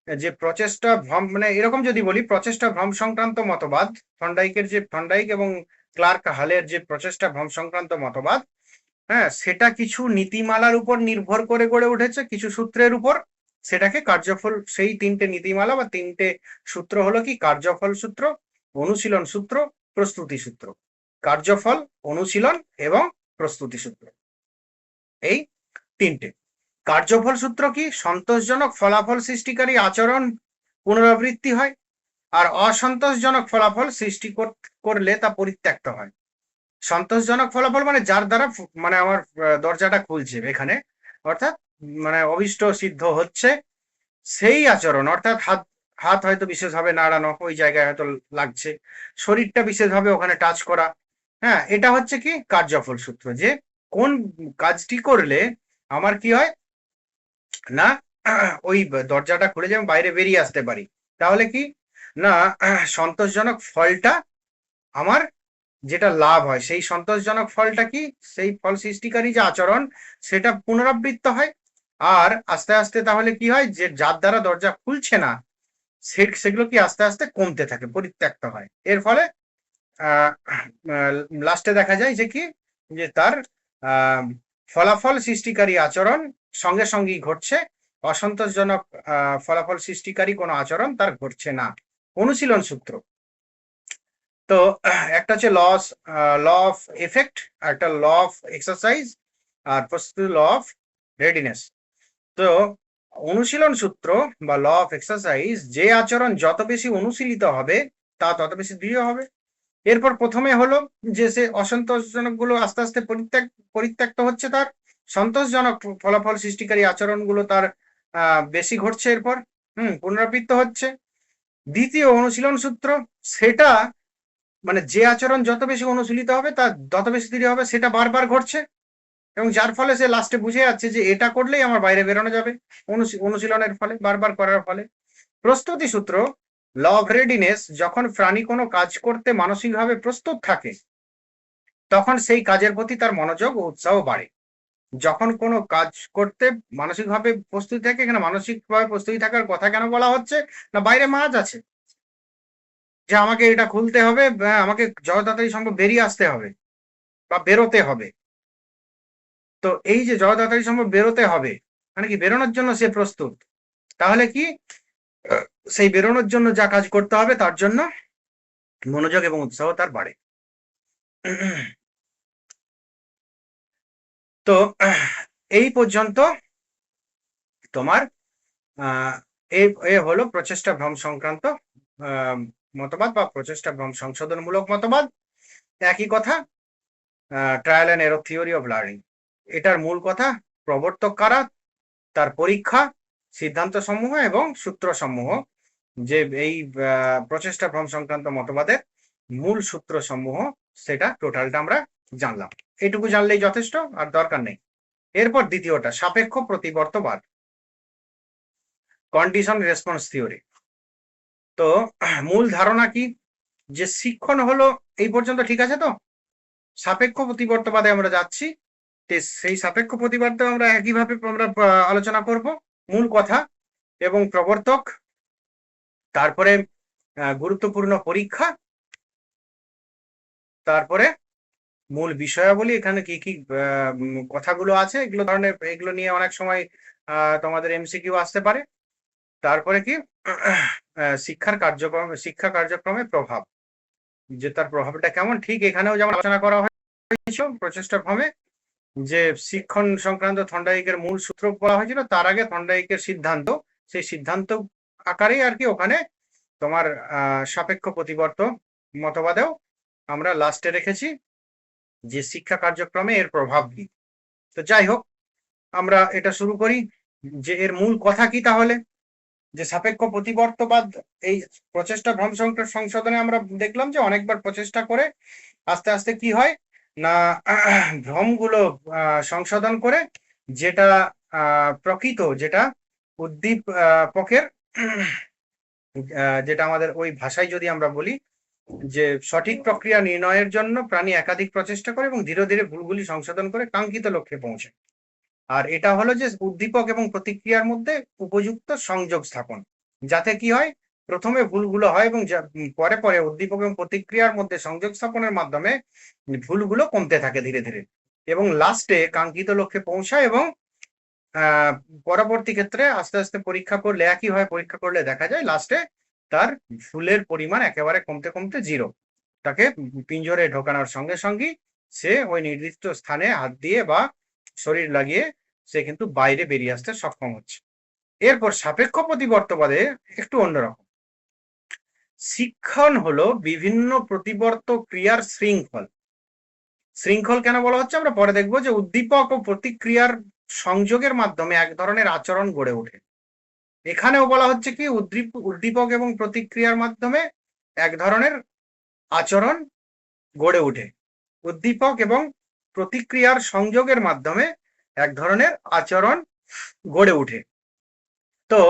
S1: যে প্রচেষ্টা ভ্রম, মানে এরকম যদি বলি, প্রচেষ্টা ভ্রম সংক্রান্ত মতবাদ, থর্নডাইক এবং ক্লার্ক হালের যে প্রচেষ্টা ভ্রম সংক্রান্ত মতবাদ, হ্যাঁ, সেটা কিছু নীতিমালার উপর নির্ভর করে গড়ে উঠেছে, কিছু সূত্রের উপর। সেটাকে কার্যফল, সেই 3টে নীতিমালা বা 3টে সূত্র হলো কি, কার্যফল সূত্র, অনুশীলন সূত্র, প্রস্তুতি সূত্র। কার্যফল, অনুশীলন এবং প্রস্তুতি সূত্র, এই 3টে। কার্যফল সূত্র কি? সন্তোষজনক ফলাফল সৃষ্টিকারী আচরণ পুনরাবৃত্তি হয়, আর অসন্তোষজনক ফলাফল সৃষ্টি করলে তা পরিত্যক্ত হয়। সন্তোষজনক ফলাফল মানে যার দ্বারা মানে আমার দরজাটা খুলছে এখানে, অর্থাৎ মানে অভিষ্ট সিদ্ধ হচ্ছে, সেই আচরণ, অর্থাৎ হাত হাত হয়তো বিশেষভাবে নাড়ানো, ওই জায়গায় হয়তো লাগছে, শরীরটা বিশেষভাবে ওখানে টাচ করা, হ্যাঁ, এটা হচ্ছে কি কার্যফল সূত্র, যে কোন কাজটি করলে আমার কি হয় না, ওই দরজাটা খুলে যেমন বাইরে বেরিয়ে আসতে পারি, তাহলে কি না সন্তোষজনক ফলটা আমার যেটা লাভ হয়, সেই সন্তোষজনক ফলটা কি, সেই ফল সৃষ্টিকারী যে আচরণ সেটা পুনরাবৃত্ত হয়। আর আস্তে আস্তে তাহলে কি হয়, যে যার দ্বারা দরজা খুলছে না সেগুলো কি আস্তে আস্তে কমতে থাকে, পরিত্যক্ত হয়। এর ফলে লাস্টে দেখা যায় যে কি, যে তার ফলাফল সৃষ্টিকারী আচরণ সঙ্গে সঙ্গেই ঘটছে, অসন্তোষজনক ফলাফল সৃষ্টিকারী কোনো আচরণ তার ঘটছে না। অনুশীলন সূত্র। তো একটা হচ্ছে ল অফ এফেক্ট, একটা ল অফ এক্সারসাইজ, আর প্রস্তুতি ল অফ রেডিনেস। তো অনুশীলন সূত্র বা ল অফ এক্সারসাইজ, যে আচরণ যত বেশি অনুশীলিত হবে তা তত বেশি দৃঢ় হবে। এরপর প্রথমে হলো যে সে অসন্তোষজনক গুলো আস্তে আস্তে পরিত্যক্ত হচ্ছে, তার সন্তোষজনক ফলাফল সৃষ্টিকারী আচরণগুলো তার বেশি ঘটছে, এরপর পুনরাবৃত্ত হচ্ছে। দ্বিতীয় অনুশীলন সূত্র, সেটা মানে যে আচরণ যত বেশি অনুশীলিত হবে তা তত বেশি দৃঢ় হবে, সেটা বারবার ঘটছে, এবং যার ফলে সে লাস্টে বুঝে যাচ্ছে যে এটা করলেই আমার বাইরে বেরোনো যাবে অনুশীলনের ফলে, বারবার করার ফলে। প্রস্তুতি সূত্র, ল অফ রেডিনেস, যখন প্রাণী কোনো কাজ করতে মানসিকভাবে প্রস্তুত থাকে তখন সেই কাজের প্রতি তার মনোযোগ ও উৎসাহ বাড়ে। যখন কোনো কাজ করতে মানসিকভাবে প্রস্তুতি থাকে, এখানে মানসিকভাবে প্রস্তুতি থাকার কথা কেন বলা হচ্ছে না, বাইরে মাছ আছে, যে আমাকে এটা খুলতে হবে, আমাকে যত তাড়াতাড়ি সম্ভব বেরিয়ে আসতে হবে বা বেরোতে হবে। তো এই যে যত তাড়াতাড়ি সম্ভব বেরোতে হবে, মানে কি বেরোনোর জন্য সে প্রস্তুত, তাহলে কি সেই বেরোনোর জন্য যা কাজ করতে হবে তার জন্য মনোযোগ এবং উৎসাহ তার বাড়ে। তো এই পর্যন্ত তোমার এ হলো প্রচেষ্টা ভ্রম সংক্রান্ত মতবাদ বা প্রচেষ্টা ভ্রম সংশোধনমূলক মতবাদ। একই কথা, trial and error theory of learning, এটার মূল কথা প্রবর্তক কারা, তার পরীক্ষা, সিদ্ধান্ত সমূহ এবং সূত্র সমূহ। যে এই প্রচেষ্টা ভ্রম সংক্রান্ত মতবাদের মূল সূত্র সমূহ, সেটা টোটালটা আমরা জানলাম। এটুকু জানলেই যথেষ্ট, আর দরকার নেই। এরপর দ্বিতীয়টা সাপেক্ষ প্রতিবর্তবাদ, কন্ডিশন রেসপন্স থিওরি। তো মূল ধারণা কি, যে শিক্ষণ হলো, এই পর্যন্ত ঠিক আছে তো? সাপেক্ষ প্রতিবর্তবাদে আমরা যাচ্ছি, সেই সাপেক্ষ প্রতিবাদ আমরা একইভাবে আমরা আলোচনা করব। মূল কথা এবং প্রবর্তক, তারপরে গুরুত্বপূর্ণ পরীক্ষা, তারপরে মূল বিষয়াবলী, এখানে কি কি কথাগুলো আছে, এগুলো ধরনের, এগুলো নিয়ে অনেক সময় তোমাদের এমসিকিউ আসতে পারে। তারপরে কি শিক্ষা কার্যক্রমে প্রভাব, যে তার প্রভাবটা কেমন, ঠিক এখানেও যেমন আলোচনা করা হয়েছিল প্রচেষ্টা ভ্রমে, যে শিক্ষণ সংক্রান্ত থর্নডাইকের মূল সূত্র বলা হয়েছিল, তার আগে থর্নডাইকের সিদ্ধান্ত, সেই সিদ্ধান্ত আকারেই আর কি ওখানে তোমার সাপেক্ষ প্রতিবর্ত মতবাদেও আমরা লাস্টে রেখেছি যে শিক্ষা কার্যক্রমে এর প্রভাব কি। তো যাই হোক, আমরা এটা শুরু করি, যে এর মূল কথা কি তাহলে। যে সাপেক্ষ প্রতিবর্তবাদ, এই প্রচেষ্টা ভ্রম সংশোধনে আমরা দেখলাম যে অনেকবার প্রচেষ্টা করে আস্তে আস্তে কি হয় না, ভ্রমগুলো সংশোধন করে, যেটা প্রকৃত, যেটা উদ্দীপকের, যেটা আমাদের ওই ভাষায় যদি আমরা বলি, যে সঠিক প্রক্রিয়া নির্ণয়ের জন্য প্রাণী একাধিক প্রচেষ্টা করে এবং ধীরে ধীরে ভুলগুলি সংশোধন করে কাঙ্ক্ষিত লক্ষ্যে পৌঁছায়। আর এটা হলো যে উদ্দীপক এবং প্রতিক্রিয়ার মধ্যে উপযুক্ত সংযোগ স্থাপন, যাতে কি হয়, প্রথমে ভুলগুলো হয় এবং পরে পরে উদ্দীপক এবং প্রতিক্রিয়ার মধ্যে সংযোগ স্থাপনের মাধ্যমে ভুলগুলো কমতে থাকে ধীরে ধীরে, এবং লাস্টে কাঙ্ক্ষিত লক্ষ্যে পৌঁছায়। এবং পরবর্তী ক্ষেত্রে আস্তে আস্তে পরীক্ষা করলে একই হয়, পরীক্ষা করলে দেখা যায় লাস্টে তার ভুলের পরিমাণ একেবারে কমতে কমতে জিরো, তাকে পিঞ্জরে ঢোকানোর সঙ্গে সঙ্গেই সে ওই নির্দিষ্ট স্থানে হাত দিয়ে বা শরীর লাগিয়ে সে কিন্তু বাইরে বেরিয়ে আসতে সক্ষম হচ্ছে। এরপর সাপেক্ষ প্রতিবর্তবাদে একটু অন্যরকম। শিক্ষণ হলো বিভিন্ন প্রতিবর্ত ক্রিয়ার শৃঙ্খল। শৃঙ্খল কেন বলা হচ্ছে আমরা পরে দেখবো, যে উদ্দীপক ও প্রতিক্রিয়ার সংযোগের মাধ্যমে এক ধরনের আচরণ গড়ে ওঠে। এখানেও বলা হচ্ছে কি, উদ্দীপক এবং প্রতিক্রিয়ার মাধ্যমে এক ধরনের আচরণ গড়ে ওঠে। উদ্দীপক এবং প্রতিক্রিয়ার সংযোগের মাধ্যমে এক ধরনের আচরণ গড়ে ওঠে। তো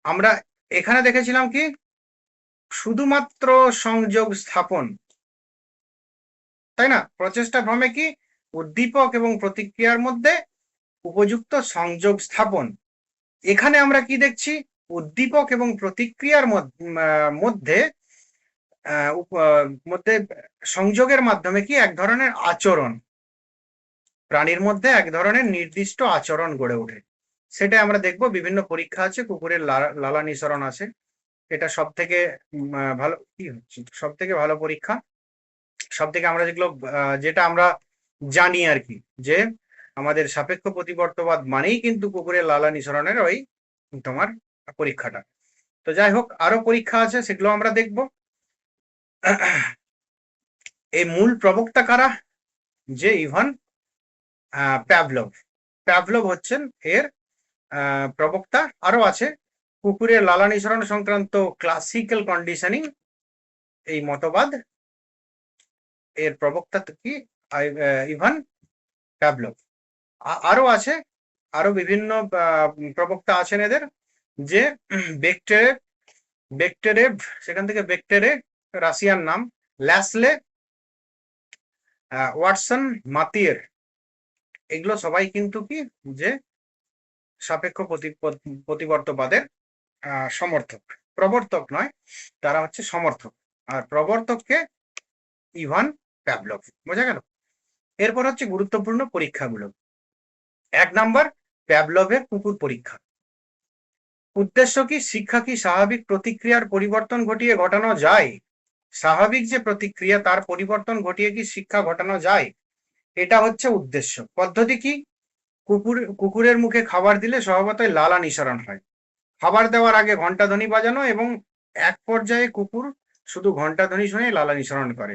S1: আমরা এখানে দেখেছিলাম কি শুধুমাত্র সংযোগ স্থাপন, তাই না? প্রচেষ্টা ভ্রমে কি উদ্দীপক এবং প্রতিক্রিয়ার মধ্যে উপযুক্ত সংযোগ স্থাপন। এখানে আমরা কি দেখছি, উদ্দীপক এবং প্রতিক্রিয়ার মধ্যে মধ্যে সংযোগের মাধ্যমে কি এক ধরনের আচরণ, প্রাণীর মধ্যে এক ধরনের নির্দিষ্ট আচরণ গড়ে ওঠে। সেটা আমরা দেখব, বিভিন্ন পরীক্ষা আছে, কুকুরের লালা নিঃসরণ আছে, এটা সব থেকে ভালো কি হচ্ছে, সব থেকে ভালো পরীক্ষা। সব থেকে আমরা যেটা আমরা জানি আর কি, যে আমাদের সাপেক্ষ প্রতিবর্তবাদ মানেই কিন্তু কুকুরের লালা নিঃসরণের ওই তোমার পরীক্ষাটা। তো যাই হোক, আরো পরীক্ষা আছে, সেগুলো আমরা দেখব। এই মূল প্রবক্তা কারা, যে ইভান প্যাভলভ। প্যাভলভ হচ্ছেন এর প্রবক্তা। আরো আছে কুকুরের লালা নিঃসরণ সংক্রান্ত ক্লাসিক্যাল কন্ডিশনিং, এই মতবাদ, এর প্রবক্তা কি ইভান প্যাভলভ। আরো আছে, আরো বিভিন্ন প্রবক্তা আছেন এদের, যে বেক্টেরেভ, সেখান থেকে বেক্টেরে, রাশিয়ান নাম, ল্যাসলে, ওয়াটসন, মাতিয়ের, এগুলো সবাই কিন্তু কি, যে সাপেক্ষ প্রতিবর্তবাদের সমর্থক, প্রবর্তক নয়, তারা হচ্ছে সমর্থক। আর প্রবর্তককে ইভান প্যাভলভ। বোঝা গেল? এরপর হচ্ছে গুরুত্বপূর্ণ পরীক্ষাগুলো। 1 নাম্বার, প্যাভলভের কুকুর পরীক্ষা। উদ্দেশ্য কি, শিক্ষা কি স্বাভাবিক প্রতিক্রিয়ার পরিবর্তন ঘটিয়ে ঘটানো যায়? স্বাভাবিক যে প্রতিক্রিয়া তার পরিবর্তন ঘটিয়ে কি শিক্ষা ঘটানো যায়, এটা হচ্ছে উদ্দেশ্য। পদ্ধতি কি, কুকুরের মুখে খাবার দিলে স্বভাবতই লালা নিঃসরণ হয়। খাবার দেওয়ার আগে ঘণ্টাধ্বনি বাজানো এবং এক পর্যায়ে কুকুর শুধু ঘণ্টাধ্বনি শুনে লালা নিঃসরণ করে।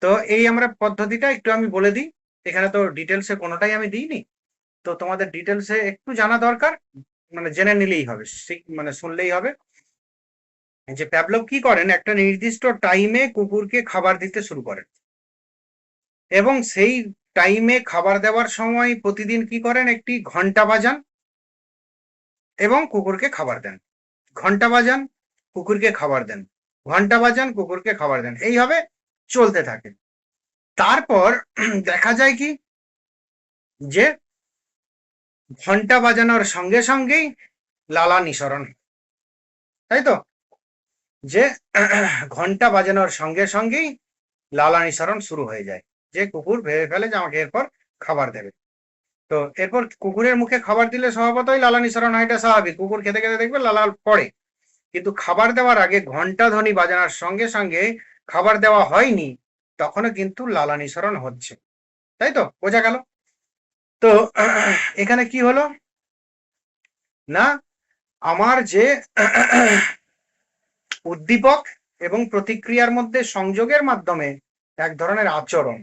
S1: তো এই আমরা পদ্ধতিটা একটু আমি বলে দিই, এখানে তো ডিটেলসে কোনোটাই আমি দিইনি, তো তোমাদের ডিটেলসে একটু জানা দরকার, মানে জেনে নিলেই হবে, মানে শুনলেই হবে। যে প্যাভলভ কি করেন, একটা নির্দিষ্ট টাইমে কুকুরকে খাবার দিতে শুরু করেন এবং সেই টাইমে খাবার দেওয়ার সময় প্রতিদিন কি করেন, একটি ঘন্টা বাজান এবং কুকুরকে খাবার দেন। ঘন্টা বাজান, কুকুরকে খাবার দেন, ঘন্টা বাজান, কুকুরকে খাবার দেন, এইভাবে চলতে থাকে। তারপর দেখা যায় কি, যে ঘন্টা বাজানোর সঙ্গে সঙ্গেই লালা নিঃসরণ, তাই তো? যে ঘন্টা বাজানোর সঙ্গে সঙ্গেই লালা নিঃসরণ শুরু হয়ে যায়, যে কুকুর ভেবে ফেলে যে আমাকে এরপর খাবার দেবে। তো এরপর কুকুরের মুখে খাবার দিলে স্বভাবতই লালা নিঃসরণ হয়, এটা স্বাভাবিক, কুকুর খেতে খেতে দেখবে লালা পড়ে। কিন্তু খাবার দেওয়ার আগে ঘন্টা ধ্বনি বাজানোর সঙ্গে সঙ্গে খাবার দেওয়া হয়নি, তখনও কিন্তু লালা নিঃসরণ হচ্ছে, তাই তো? বোঝা গেল? তো এখানে কি হলো না, আমার যে উদ্দীপক এবং প্রতিক্রিয়ার মধ্যে সংযোগের মাধ্যমে এক ধরনের আচরণ।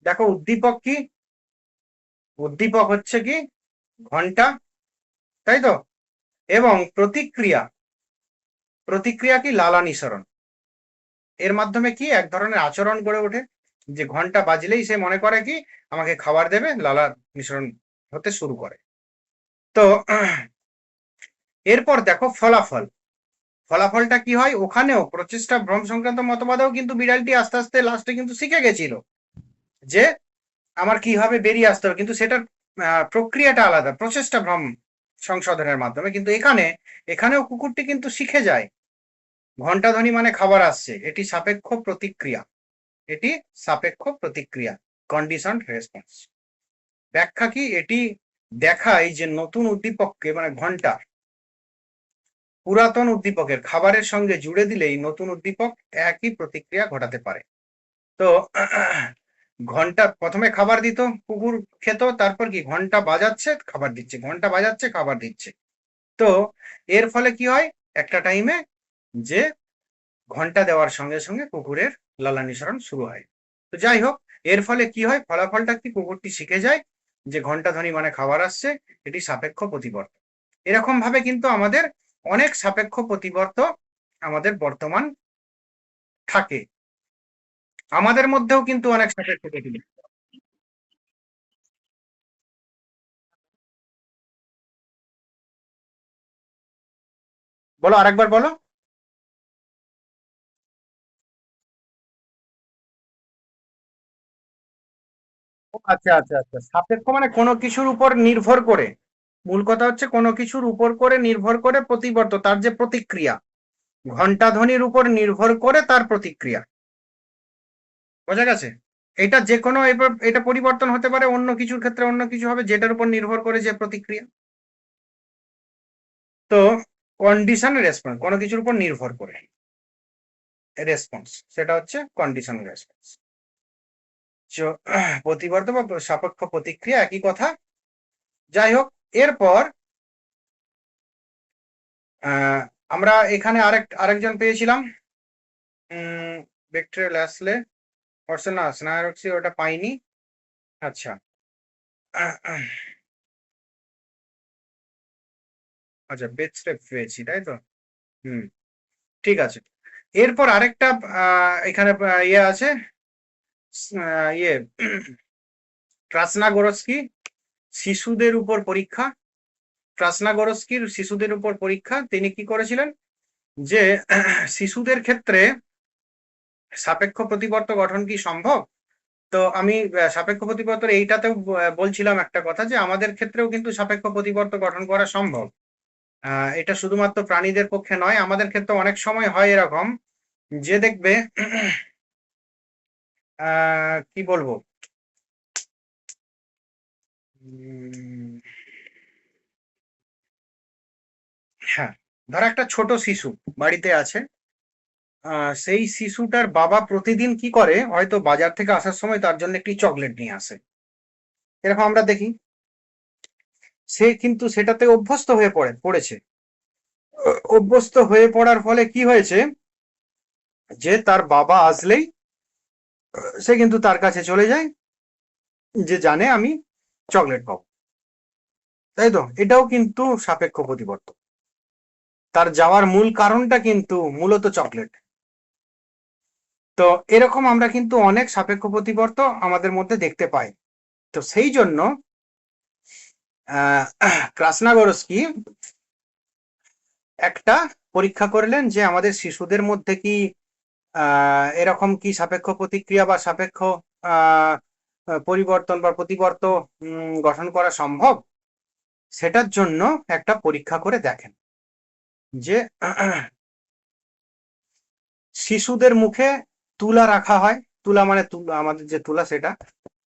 S1: দেখো, উদ্দীপক কি, উদ্দীপক হচ্ছে কি ঘন্টা, তাই তো? এবং প্রতিক্রিয়া, প্রতিক্রিয়া কি লালা নিঃসরণ। এর মাধ্যমে কি এক ধরনের আচরণ গড়ে ওঠে, যে ঘন্টা বাজলেই সে মনে করে কি আমাকে খাবার দেবে, লালা নিঃসরণ হতে শুরু করে। তো এরপর দেখো ফলাফল, ফলাফলটা কি হয়, ওখানেও প্রচেষ্টা ভ্রম সংক্রান্ত মতবাদেও কিন্তু বিড়ালটি আস্তে আস্তে লাস্টে কিন্তু শিখে গেছিল যে আমার কিভাবে বেরিয়ে আসতে হবে, কিন্তু সেটার প্রক্রিয়াটা আলাদা, প্রচেষ্টা ভ্রম সংশোধনের মাধ্যমে। কিন্তু এখানেও কুকুরটি কিন্তু শিখে যায়, ঘণ্টাধ্বনি মানে খাবার আসছে, এটি সাপেক্ষ প্রতিক্রিয়া, এটি সাপেক্ষ প্রতিক্রিয়া, কন্ডিশনড রেসপন্স। ব্যাখ্যা কি, এটি দেখায় যে নতুন উদ্দীপককে, মানে ঘন্টা, পুরাতন উদ্দীপকের খাবারের সঙ্গে জুড়ে দিলেই নতুন উদ্দীপক একই প্রতিক্রিয়া ঘটাতে পারে। তো ঘন্টা প্রথমে খাবার দিত, কুকুর খেত, তারপর কি ঘন্টা বাজাচ্ছে খাবার দিচ্ছে, ঘন্টা বাজাচ্ছে খাবার দিচ্ছে। তো এর ফলে কি হয়, একটা টাইমে যে ঘন্টা দেওয়ার সঙ্গে সঙ্গে কুকুরের লালা নিঃসরণ শুরু হয়। তো যাই হোক, এর ফলে কি হয়, ফলাফলটা কি, কুকুরটি শিখে যায় যে ঘন্টা ধ্বনি মানে খাবার আসছে, এটি সাপেক্ষ প্রতিবর্ত। এরকম ভাবে কিন্তু আমাদের অনেক সাপেক্ষ প্রতিবর্ত আমাদের বর্তমান থাকে, আমাদের মধ্যেও কিন্তু অনেক সাপেক্ষ প্রতিবর্ত। বলো, আরেকবার বলো। ও আচ্ছা আচ্ছা আচ্ছা, সাপেক্ষ মানে কোনো কিছুর উপর নির্ভর করে, মূল কথা হচ্ছে কোনো কিছুর উপর করে নির্ভর করে প্রতিবর্ত, তার যে প্রতিক্রিয়া, ঘন্টা ধ্বনির উপর নির্ভর করে তার প্রতিক্রিয়া। বোঝা গেছে? এটা যে কোনো, এবার এটা পরিবর্তন হতে পারে, অন্য কিছুর ক্ষেত্রে অন্য কিছু হবে, যেটার উপর নির্ভর করে যে প্রতিক্রিয়া। তো কন্ডিশন রেসপন্স, কোনো কিছুর উপর নির্ভর করে রেসপন্স, সেটা হচ্ছে কন্ডিশন রেসপন্স। প্রতিবর্ত বা সাপেক্ষ প্রতিক্রিয়া একই কথা। যাই হোক, এরপর আহ, আমরা এখানে আরেকজন পেয়েছিলাম, ভিক্টর ল্যাসলে, না স্নায়রক্সি, ওটা পাইনি। আচ্ছা, আচ্ছা বেচরেপ পেয়েছি, তাই তো। হুম, ঠিক আছে। এরপর আরেকটা এখানে ইয়ে আছে, ইয়ে ট্রাসনাগোরস্কি, শিশুদের উপর পরীক্ষা। ট্রাসনাগোরস্কির শিশুদের উপর পরীক্ষা, তিনি কি করেছিলেন যে শিশুদের ক্ষেত্রে সাপেক্ষ প্রতিবর্ত গঠন কি সম্ভব। তো আমি সাপেক্ষ প্রতিবর্তর এইটাতেও বলছিলাম একটা কথা, যে আমাদের ক্ষেত্রেও কিন্তু সাপেক্ষ প্রতিবর্ত গঠন করা সম্ভব। এটা শুধুমাত্র প্রাণীদের পক্ষে নয়, আমাদের ক্ষেত্রে অনেক সময় হয় এরকম, যে দেখবে কি বলবো, হ্যাঁ, ধর একটা ছোট শিশু বাড়িতে আছে, সেই শিশুটার বাবা প্রতিদিন কি করে, হয়তো বাজার থেকে আসার সময় তার জন্য একটি চকলেট নিয়ে আসে, এরকম আমরা দেখি। সে কিন্তু সেটাতে অভ্যস্ত হয়ে পড়েছে। অভ্যস্ত হয়ে পড়ার ফলে কি হয়েছে, যে তার বাবা আসলেই সে কিন্তু তার কাছে চলে যায়, যে জানে আমি চকলেট পাবো। তাই তো, এটাও কিন্তু সাপেক্ষ প্রতিবর্তন। তার যাওয়ার মূল কারণটা কিন্তু মূলত চকলেট। তো এরকম আমরা কিন্তু অনেক সাপেক্ষ প্রতিবর্ত আমাদের মধ্যে দেখতে পাই। তো সেই জন্য ক্রাসনাগরস্কি একটা পরীক্ষা করলেন, যে আমাদের শিশুদের মধ্যে কি এরকম কি সাপেক্ষ প্রতিক্রিয়া বা সাপেক্ষ আহ, পরিবর্তন বা প্রতিবর্ত গঠন করা সম্ভব। সেটার জন্য একটা পরীক্ষা করে দেখেন, যে শিশুদের মুখে তুলা রাখা হয়, তুলা মানে আমাদের যে তুলা, সেটা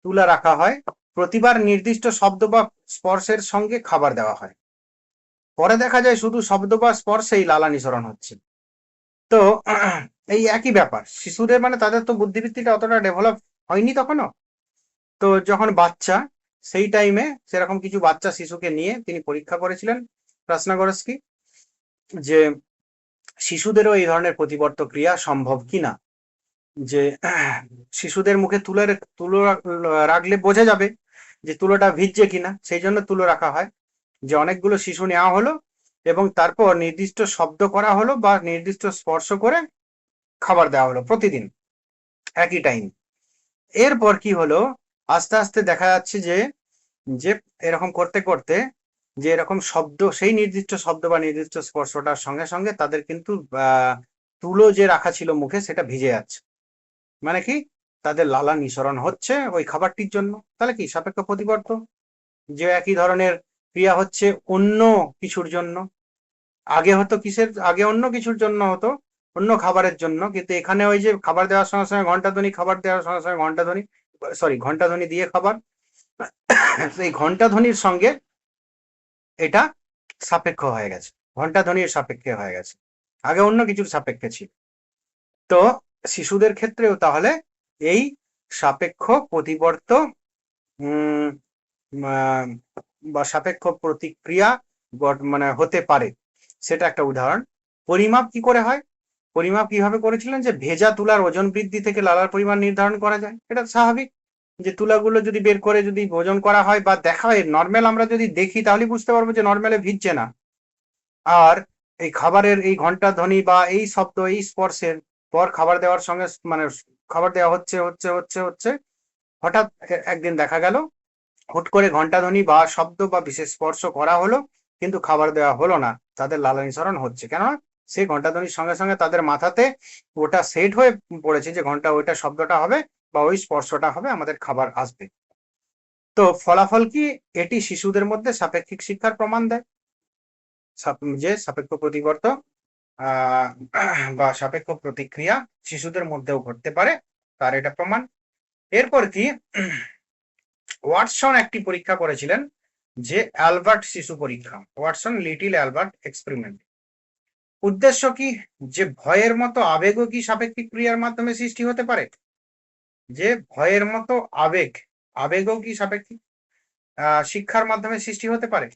S1: তুলা রাখা হয়, প্রতিবার নির্দিষ্ট শব্দ বা স্পর্শের সঙ্গে খাবার দেওয়া হয়। পরে দেখা যায় শুধু শব্দ বা স্পর্শেই লালা নিঃসরণ হচ্ছে। তো এই একই ব্যাপার, শিশুদের মানে তাদের তো বুদ্ধিবৃত্তিটা অতটা ডেভেলপ হয়নি তখনও। তো যখন বাচ্চা, সেই টাইমে সেরকম কিছু বাচ্চা শিশুকে নিয়ে তিনি পরীক্ষা করেছিলেন ক্রাসনাগরস্কি, যে শিশুদেরও এই ধরনের প্রতিবর্ত ক্রিয়া সম্ভব কিনা। যে শিশুদের মুখে তুলো রাখলে বোঝা যাবে যে তুলোটা ভিজছে কিনা, সেই জন্য তুলো রাখা হয়। যে অনেকগুলো শিশু নেওয়া হলো এবং তারপর নির্দিষ্ট শব্দ করা হলো বা নির্দিষ্ট স্পর্শ করে খাবার দেওয়া হলো প্রতিদিন একই টাইম। এরপর কি হলো, আস্তে আস্তে দেখা যাচ্ছে যে যে এরকম করতে করতে, যে এরকম শব্দ, সেই নির্দিষ্ট শব্দ বা নির্দিষ্ট স্পর্শটার সঙ্গে সঙ্গে তাদের কিন্তু তুলো যে রাখা ছিল মুখে, সেটা ভিজে যাচ্ছে। মানে কি, তাদের লালা নিঃসরণ হচ্ছে ওই খাবারটির জন্য। তাহলে কি সাপেক্ষ প্রতিবর্ত, যে একই ধরনের ক্রিয়া হচ্ছে অন্য কিছুর জন্য। আগে হতো কিসের, আগে অন্য কিছুর জন্য হতো, অন্য খাবারের জন্য, কিন্তু এখানে ওই যে খাবার দেওয়ার সঙ্গে সঙ্গে ঘন্টাধ্বনি, খাবার দেওয়ার সঙ্গে সঙ্গে ঘন্টাধ্বনি, সরি ঘন্টাধ্বনি দিয়ে খাবার, সেই ঘন্টাধ্বনির সঙ্গে এটা সাপেক্ষ হয়ে গেছে, ঘন্টাধ্বনির সাপেক্ষে হয়ে গেছে, আগে অন্য কিছুর সাপেক্ষে ছিল। তো শিশুদের ক্ষেত্রেও তাহলে এই সাপেক্ষ প্রতিবর্ত উম বা সাপেক্ষ প্রতিক্রিয়া মানে হতে পারে, সেটা একটা উদাহরণ। পরিমাপ কি করে হয়, পরিমাপ কিভাবে করেছিলেন, যে ভেজা তুলার ওজন বৃদ্ধি থেকে লালার পরিমাণ নির্ধারণ করা যায়। এটা স্বাভাবিক, যে তুলাগুলো যদি বের করে যদি ওজন করা হয় বা দেখা হয়, নর্মাল আমরা যদি দেখি তাহলে বুঝতে পারবো যে নর্মালে ভিজছে না। আর এই খাবারের এই ঘন্টা ধ্বনি বা এই শব্দ, এই স্পর্শের পর খাবার দেওয়ার সঙ্গে মানে খাবার দেওয়া হচ্ছে হচ্ছে হচ্ছে হচ্ছে, হঠাৎ একদিন দেখা গেল হুট করে ঘন্টাধ্বনি বা শব্দ বা বিশেষ স্পর্শ করা হলো, কিন্তু খাবার দেওয়া হলো না, তাদের লালানিসরণ হচ্ছে। কেননা সেই ঘন্টাধ্বনির সঙ্গে সঙ্গে তাদের মাথাতে ওটা সেট হয়ে পড়েছে যে ঘন্টা ওইটা শব্দটা হবে বা ওই স্পর্শটা হবে, আমাদের খাবার আসবে। তো ফলাফল কি? এটি শিশুদের মধ্যে সাপেক্ষিক শিক্ষার প্রমাণ দেয়, যে সাপেক্ষ প্রতিবর্ত বা সাপেক্ষ প্রতিক্রিয়া শিশুদের মধ্যেও ঘটতে পারে, তার এটা প্রমাণ। এরপর কি, ওয়াটসন একটি পরীক্ষা করেছিলেন, যে অ্যালবার্ট শিশু পরীক্ষা, ওয়াটসন লিটিল অ্যালবার্ট এক্সপেরিমেন্ট। উদ্দেশ্য কি? যে ভয়ের মতো আবেগও কি সাপেক্ষিক ক্রিয়ার মাধ্যমে সৃষ্টি হতে পারে, যে ভয়ের মতো আবেগও কি সাপেক্ষিক শিক্ষার মাধ্যমে সৃষ্টি হতে পারে।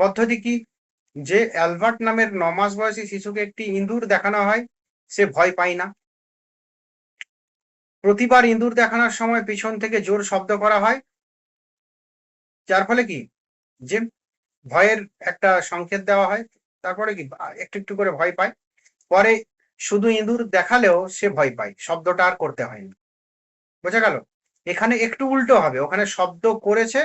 S1: পদ্ধতি কি? যে অ্যালবার্ট নামের 9 মাস বয়সী শিশুকে একটি ইঁদুর দেখানো হয়, সে ভয় পায় না। প্রতিবার ইঁদুর দেখানোর সময় পিছন থেকে জোর শব্দ করা হয়, যার ফলে কি, যে ভয়ের একটা সংকেত দেওয়া হয়, তারপরে কি একটু একটু করে ভয় পায়। পরে শুধু ইঁদুর দেখালেও সে ভয় পায়, শব্দটা আর করতে হয় না। বোঝা গেল? এখানে একটু উল্টো হবে, ওখানে শব্দ করেছে,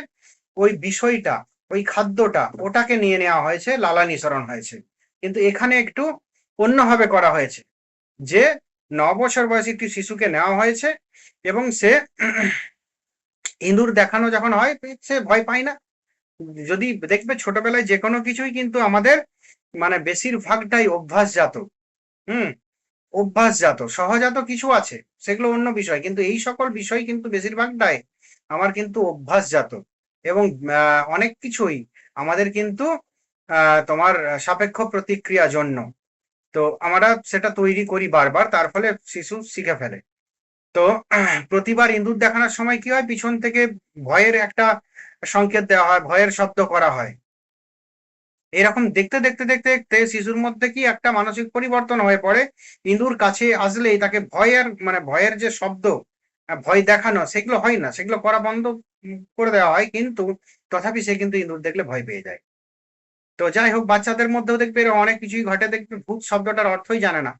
S1: ওই বিষয়টা, ওই খাদ্যটা, ওটাকে নিয়ে নেওয়া হয়েছে, লালা নিঃসরণ হয়েছে। কিন্তু এখানে একটু অন্যভাবে করা হয়েছে, যে 9 বছর বয়সী একটি শিশুকে নেওয়া হয়েছে এবং সে ইঁদুর দেখানো যখন হয় সে ভয় পায় না। যদি দেখবে ছোটবেলায় যে কোনো কিছুই কিন্তু আমাদের মানে বেশিরভাগটাই অভ্যাসজাত। অভ্যাসজাত, সহজাত কিছু আছে, সেগুলো অন্য বিষয়, কিন্তু এই সকল বিষয় কিন্তু বেশিরভাগটাই আমার কিন্তু অভ্যাসজাত। এবং অনেক কিছুই আমাদের কিন্তু তোমার সাপেক্ষ প্রতিক্রিয়া জন্য, তো আমরা সেটা তৈরি করি বারবার, তার ফলে শিশু শিখে ফেলে। তো প্রতিবার ইঁদুর দেখানোর সময় কি হয়, পিছন থেকে ভয়ের একটা সংকেত দেওয়া হয়, ভয়ের শব্দ করা হয়। এরকম দেখতে দেখতে দেখতে দেখতে শিশুর মধ্যে কি একটা মানসিক পরিবর্তন হয়ে পড়ে, ইঁদুর কাছে আসলেই তাকে ভয়ের যে শব্দ, ভয় দেখানো, সেগুলো হয় না, সেগুলো করা বন্ধ করে দেওয়া হয়, কিন্তু তথাপি সে কিন্তু ইঁদুর দেখলে ভয় পেয়ে যায়। তো যাই হোক, বাচ্চাদের মধ্যেও দেখবে এরকম অনেক কিছুই ঘটে, দেখবে ভূত শব্দটার অর্থই জানে না,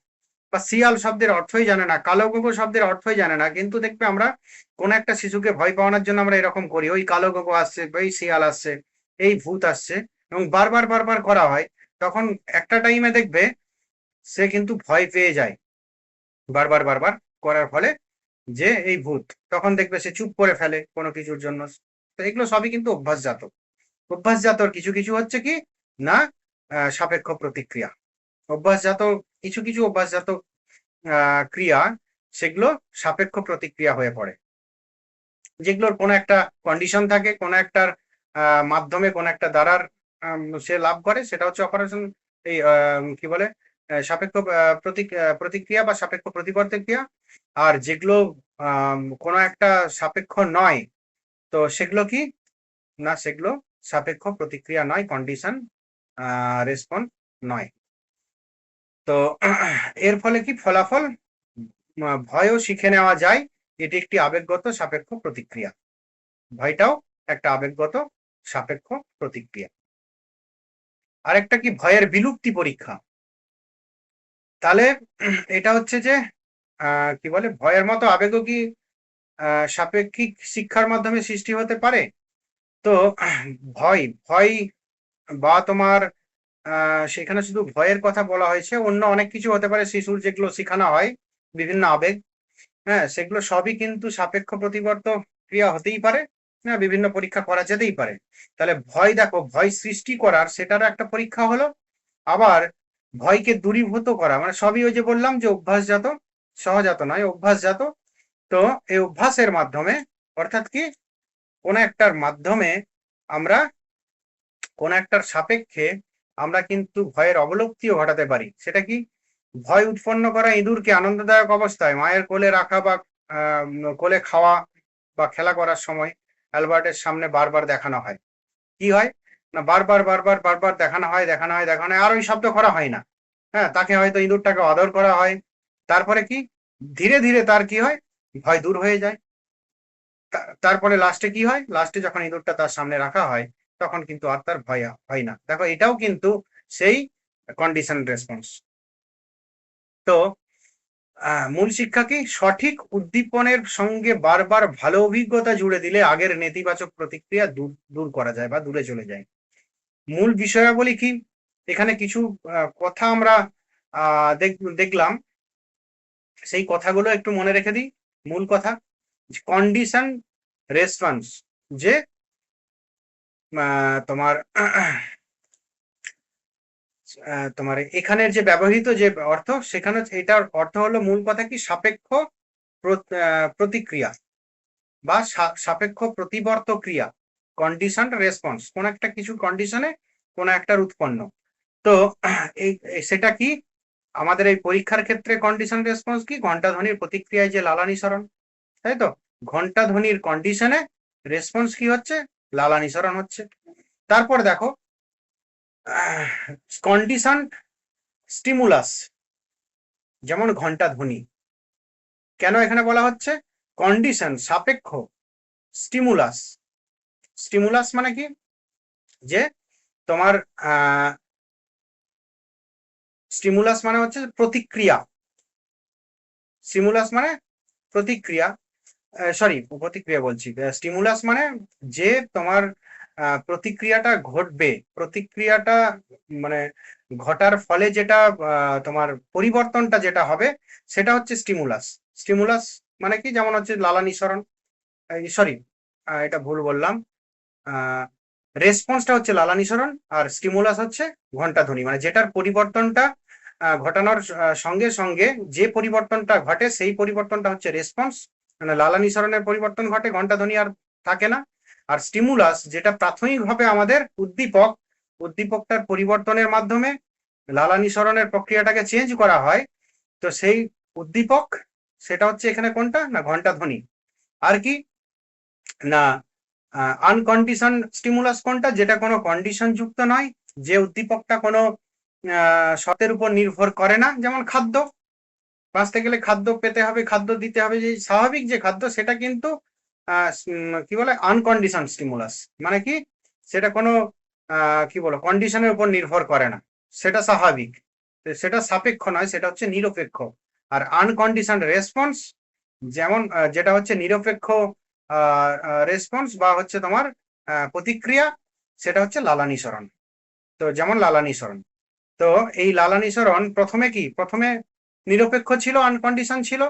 S1: বা শিয়াল শব্দের অর্থই জানে না, কালো গোগো শব্দের অর্থই জানে না, কিন্তু দেখবে আমরা কোন একটা শিশুকে ভয় পাওয়ানোর জন্য আমরা এরকম করি, ওই কালো গোগো আসছে, ওই শিয়াল আসছে, এই ভূত আসছে, এবং বারবার বারবার করা হয়। তখন একটা টাইমে দেখবে সে কিন্তু ভয় পেয়ে যায় বারবার বারবার করার ফলে, যে এই ভূত, তখন দেখবে সে চুপ করে ফেলে কোনো কিছুর জন্য। তো এগুলো সবই কিন্তু অভ্যাসজাত। অভ্যাসজাতর কিছু কিছু হচ্ছে কি না, সাপেক্ষ প্রতিক্রিয়া। অভ্যাসজাত কিছু কিছু অভ্যাসজাত ক্রিয়া, সেগুলো সাপেক্ষ প্রতিক্রিয়া হয়ে পড়ে, যেগুলোর কোনো একটা কন্ডিশন থাকে, কোনো একটার মাধ্যমে, কোনো একটা দ্বারার সে লাভ করে, সেটা হচ্ছে অপারেশন, এই কি বলে, সাপেক্ষ প্রতিক্রিয়া বা সাপেক্ষ প্রতিক্রিয়া। আর যেগুলো কোনো একটা সাপেক্ষ নয়, তো সেগুলো কি না, সেগুলো সাপেক্ষ প্রতিক্রিয়া নয়, কন্ডিশন রেসপন্স নয়। তো এর ফলে কি ফলাফল, ভয়ও শিখে নেওয়া যায়, এটি একটি আবেগগত সাপেক্ষ প্রতিক্রিয়া। ভয়টাও একটা আবেগগত সাপেক্ষ প্রতিক্রিয়া। আরেকটা কি, ভয়ের বিলুপ্তি পরীক্ষা। তাহলে এটা হচ্ছে যে কি বলে, ভয়ের মতো আবেগও কি সাপেক্ষিক শিক্ষার মাধ্যমে সৃষ্টি হতে পারে। তো ভয় ভয় বা তোমার সেখানে শুধু ভয়ের কথা বলা হয়েছে, অন্য অনেক কিছু হতে পারে শিশুর, যেগুলো শেখানো হয়, বিভিন্ন আবেগ, হ্যাঁ, সেগুলো সবই কিন্তু সাপেক্ষ প্রতিবর্ত ক্রিয়া হতেই পারে, হ্যাঁ, বিভিন্ন পরীক্ষা করা যেতেই পারে। তাহলে ভয়, দেখো, ভয় সৃষ্টি করার সেটারও একটা পরীক্ষা হলো, আবার ভয়কে দূরীভূত করা, মানে সবই ওই যে বললাম যে অভ্যাসজাত, সহজাত নয়, অভ্যাসজাত। তো এই অভ্যাসের মাধ্যমে, অর্থাৎ কি, কোন একটার মাধ্যমে আমরা কোন একটার সাপেক্ষে আমরা কিন্তু ভয়ের অবলুপ্তিও ঘটাতে পারি। সেটা কি, ভয় উৎপন্ন করা ইঁদুরকে আনন্দদায়ক অবস্থায় মায়ের কোলে রাখা বা কোলে খাওয়া বা খেলা করার সময় অ্যালবার্টের সামনে বারবার দেখানো হয়। কি হয় না, বারবার বারবার বারবার দেখানো হয়, দেখানো হয়, দেখানো হয়, আর ওই শব্দ করা হয় না। হ্যাঁ, তাকে হয়তো ইঁদুরটাকে আদর করা হয়, তারপরে কি, ধীরে ধীরে তার কি হয়, ভয় দূর হয়ে যায়। তারপরে লাস্টে কি হয়, লাস্টে যখন ইঁদুরটা তার সামনে রাখা হয়, তখন কিন্তু আর তার ভয় হয় না। দেখো, এটাও কিন্তু সেই কন্ডিশন রেসপন্স। তো মূল শিক্ষা কি, সঠিক উদ্দীপনের সঙ্গে বারবার ভালো অভিজ্ঞতা জুড়ে দিলে আগের নেতিবাচক প্রতিক্রিয়া দূর দূর করা যায় বা দূরে চলে যায়। মূল বিষয়াবলী কি, এখানে কিছু কথা আমরা দেখলাম, সেই কথাগুলো একটু মনে রেখে দিই। মূল কথা, কন্ডিশন রেসপন্স, যে তোমার তোমার এখানের যে ব্যবহৃত যে অর্থ, সেখানে এটার অর্থ হলো, মূল কথা কি, সাপেক্ষ প্রতিক্রিয়া বা সাপেক্ষ প্রতিবর্ত ক্রিয়া। কন্ডিশন রেসপন্স, কোন একটা কিছু কন্ডিশনে কোন একটার উৎপন্ন। তো সেটা কি আমাদের এই পরীক্ষার ক্ষেত্রে কন্ডিশন রেসপন্স কি, ঘন্টা ধ্বনির প্রতিক্রিয়ায় যে লালানি সরণ, তাই তো। ঘন্টা ধ্বনির কন্ডিশনে রেসপন্স কি হচ্ছে, লালানি সরণ হচ্ছে। তারপর দেখো, কন্ডিশন স্টিমুলাস, যেমন ঘন্টা ধ্বনি, কেন এখানে বলা হচ্ছে কন্ডিশন সাপেক্ষ স্টিমুলাস। স্টিমুলাস মানে কি, যে তোমার স্টিমুলাস মানে হচ্ছে প্রতিক্রিয়া। স্টিমুলাস মানে প্রতিক্রিয়া, সরি প্রতিক্রিয়া বলছি, স্টিমুলাস মানে যে তোমার প্রতিক্রিয়াটা ঘটবে, প্রতিক্রিয়াটা মানে ঘটার ফলে যেটা তোমার পরিবর্তনটা যেটা হবে, সেটা হচ্ছে স্টিমুলাস। স্টিমুলাস মানে কি, যেমন হচ্ছে লালানি সরণ, সরি এটা ভুল বললাম, রেসপন্সটা হচ্ছে লালানি সরণ, আর স্টিমুলাস হচ্ছে ঘন্টা ধ্বনি, মানে যেটার পরিবর্তনটা ঘটানোর সঙ্গে সঙ্গে যে পরিবর্তনটা ঘটে, সেই পরিবর্তনটা হচ্ছে রেসপন্স। মানে লালানি সরণের পরিবর্তন ঘটে, ঘন্টা ধ্বনি আর থাকে না। আর স্টিমুলাস, যেটা প্রাথমিকভাবে আমাদের উদ্দীপক, উদ্দীপকটার পরিবর্তনের মাধ্যমে লালানি সরণের প্রক্রিয়াটাকে চেঞ্জ করা হয়, তো সেই উদ্দীপক, সেটা হচ্ছে এখানে কোনটা না, ঘন্টা ধ্বনি। আর কি না, আনকন্ডিশন স্টিমুলাস কোনটা, যেটা কোনো কন্ডিশন যুক্ত নয়, যে উদ্দীপকটা কোনো শর্তের উপর নির্ভর করে না, যেমন খাদ্য। বাঁচতে গেলে খাদ্য পেতে হবে, খাদ্য দিতে হবে, যে স্বাভাবিক যে খাদ্য, সেটা কিন্তু কি বলে আনকন্ডিশন স্টিমুলাস। মানে কি, সেটা কোনো কি বলো কন্ডিশনের উপর নির্ভর করে না, সেটা স্বাভাবিক, সেটা সাপেক্ষ নয়, সেটা হচ্ছে নিরপেক্ষ। আর আনকন্ডিশন রেসপন্স, যেমন যেটা হচ্ছে নিরপেক্ষ রেসপন্স বা হচ্ছে তোমার প্রতিক্রিয়া, সেটা হচ্ছে লালানি সরণ। তো যেমন লালানি সরণ, তো এই লালানি সরণ প্রথমে কি, প্রথমে নিরপেক্ষ ছিল, আনকন্ডিশন ছিল।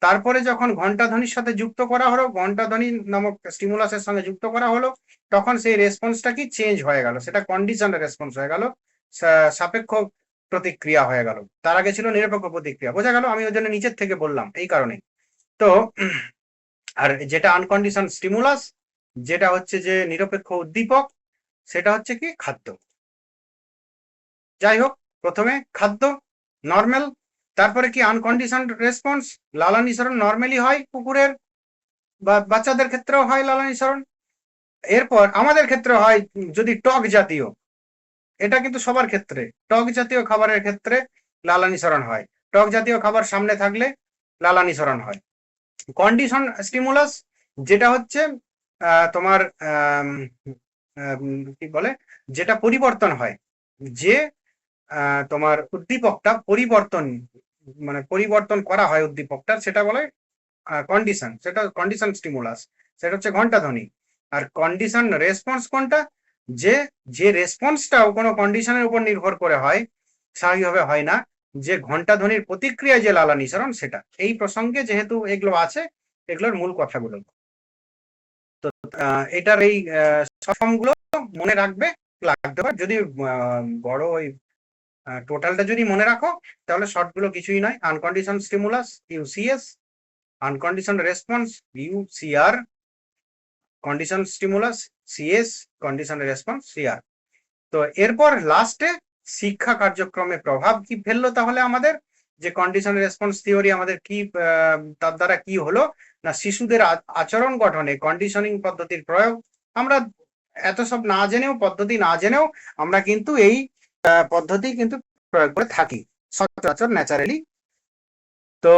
S1: তারপরে যখন ঘন্টা ধ্বনির সাথে যুক্ত করা হলো, ঘন্টা ধ্বনি নামক স্টিমুলাসের সঙ্গে যুক্ত করা হলো, তখন সেই রেসপন্সটা কি চেঞ্জ হয়ে গেল, সেটা কন্ডিশন রেসপন্স হয়ে গেল, সাপেক্ষ প্রতিক্রিয়া হয়ে গেল। তার আগে ছিল নিরপেক্ষ প্রতিক্রিয়া। বোঝা গেল, আমি ওই জন্য নিচের থেকে বললাম এই কারণে। তো আর যেটা আনকন্ডিশন স্টিমুলাস, যেটা হচ্ছে যে নিরপেক্ষ উদ্দীপক, সেটা হচ্ছে কি খাদ্য। যাই হোক, প্রথমে খাদ্য নর্মাল, তারপরে কি আনকন্ডিশন রেসপন্স, লালানি সরণ নর্মালি হয় কুকুরের বা বাচ্চাদের ক্ষেত্রেও হয় লালানি সরণ। এরপর আমাদের ক্ষেত্রে হয় যদি টক জাতীয়, এটা কিন্তু সবার ক্ষেত্রে, টক জাতীয় খাবারের ক্ষেত্রে লালানি সরণ হয়। টক জাতীয় খাবার সামনে থাকলে লালানি সরণ হয়। কন্ডিশন স্টিমুলাস, যেটা হচ্ছে তোমার কি বলে, যেটা পরিবর্তন হয়, যে তোমার উদ্দীপকটা পরিবর্তন, মানে পরিবর্তন করা হয় উদ্দীপকটা, সেটা বলে কন্ডিশন, সেটা কন্ডিশন স্টিমুলাস, সেটা হচ্ছে ঘন্টা ধ্বনি। আর কন্ডিশন রেসপন্স কোনটা, যে যে রেসপন্সটাও কোনো কন্ডিশনের উপর নির্ভর করে হয়, স্বাভাবিকভাবে হয় না, যে ঘন্টা ধ্বনির প্রতিক্রিয়া যে লালানি সরণ, সেটা। এই প্রসঙ্গে যেহেতু এগুলো আছে, এগুলোর মূল কথাগুলো, তো এটার এই সবগুলো মনে রাখবে, লাগতে পারে যদি বড় ওই টোটালটা যদি মনে রাখো, তাহলে শর্টগুলো কিছুই নয়। Uncondition stimulus UCS, uncondition response UCR, condition stimulus CS, condition response CR. তো এরপর লাস্টে শিক্ষা কার্যক্রমে প্রভাব কি ফেললো তাহলে আমাদের, যে কন্ডিশন রেসপন্স থিওরি আমাদের কি তার দ্বারা কি হলো না, শিশুদের আচরণ গঠনে কন্ডিশনিং পদ্ধতির প্রয়োগ। আমরা এত সব না জেনেও, পদ্ধতি না জেনেও, আমরা কিন্তু এই পদ্ধতি কিন্তু প্রয়োগ করে থাকি সচরাচর ন্যাচারালি। তো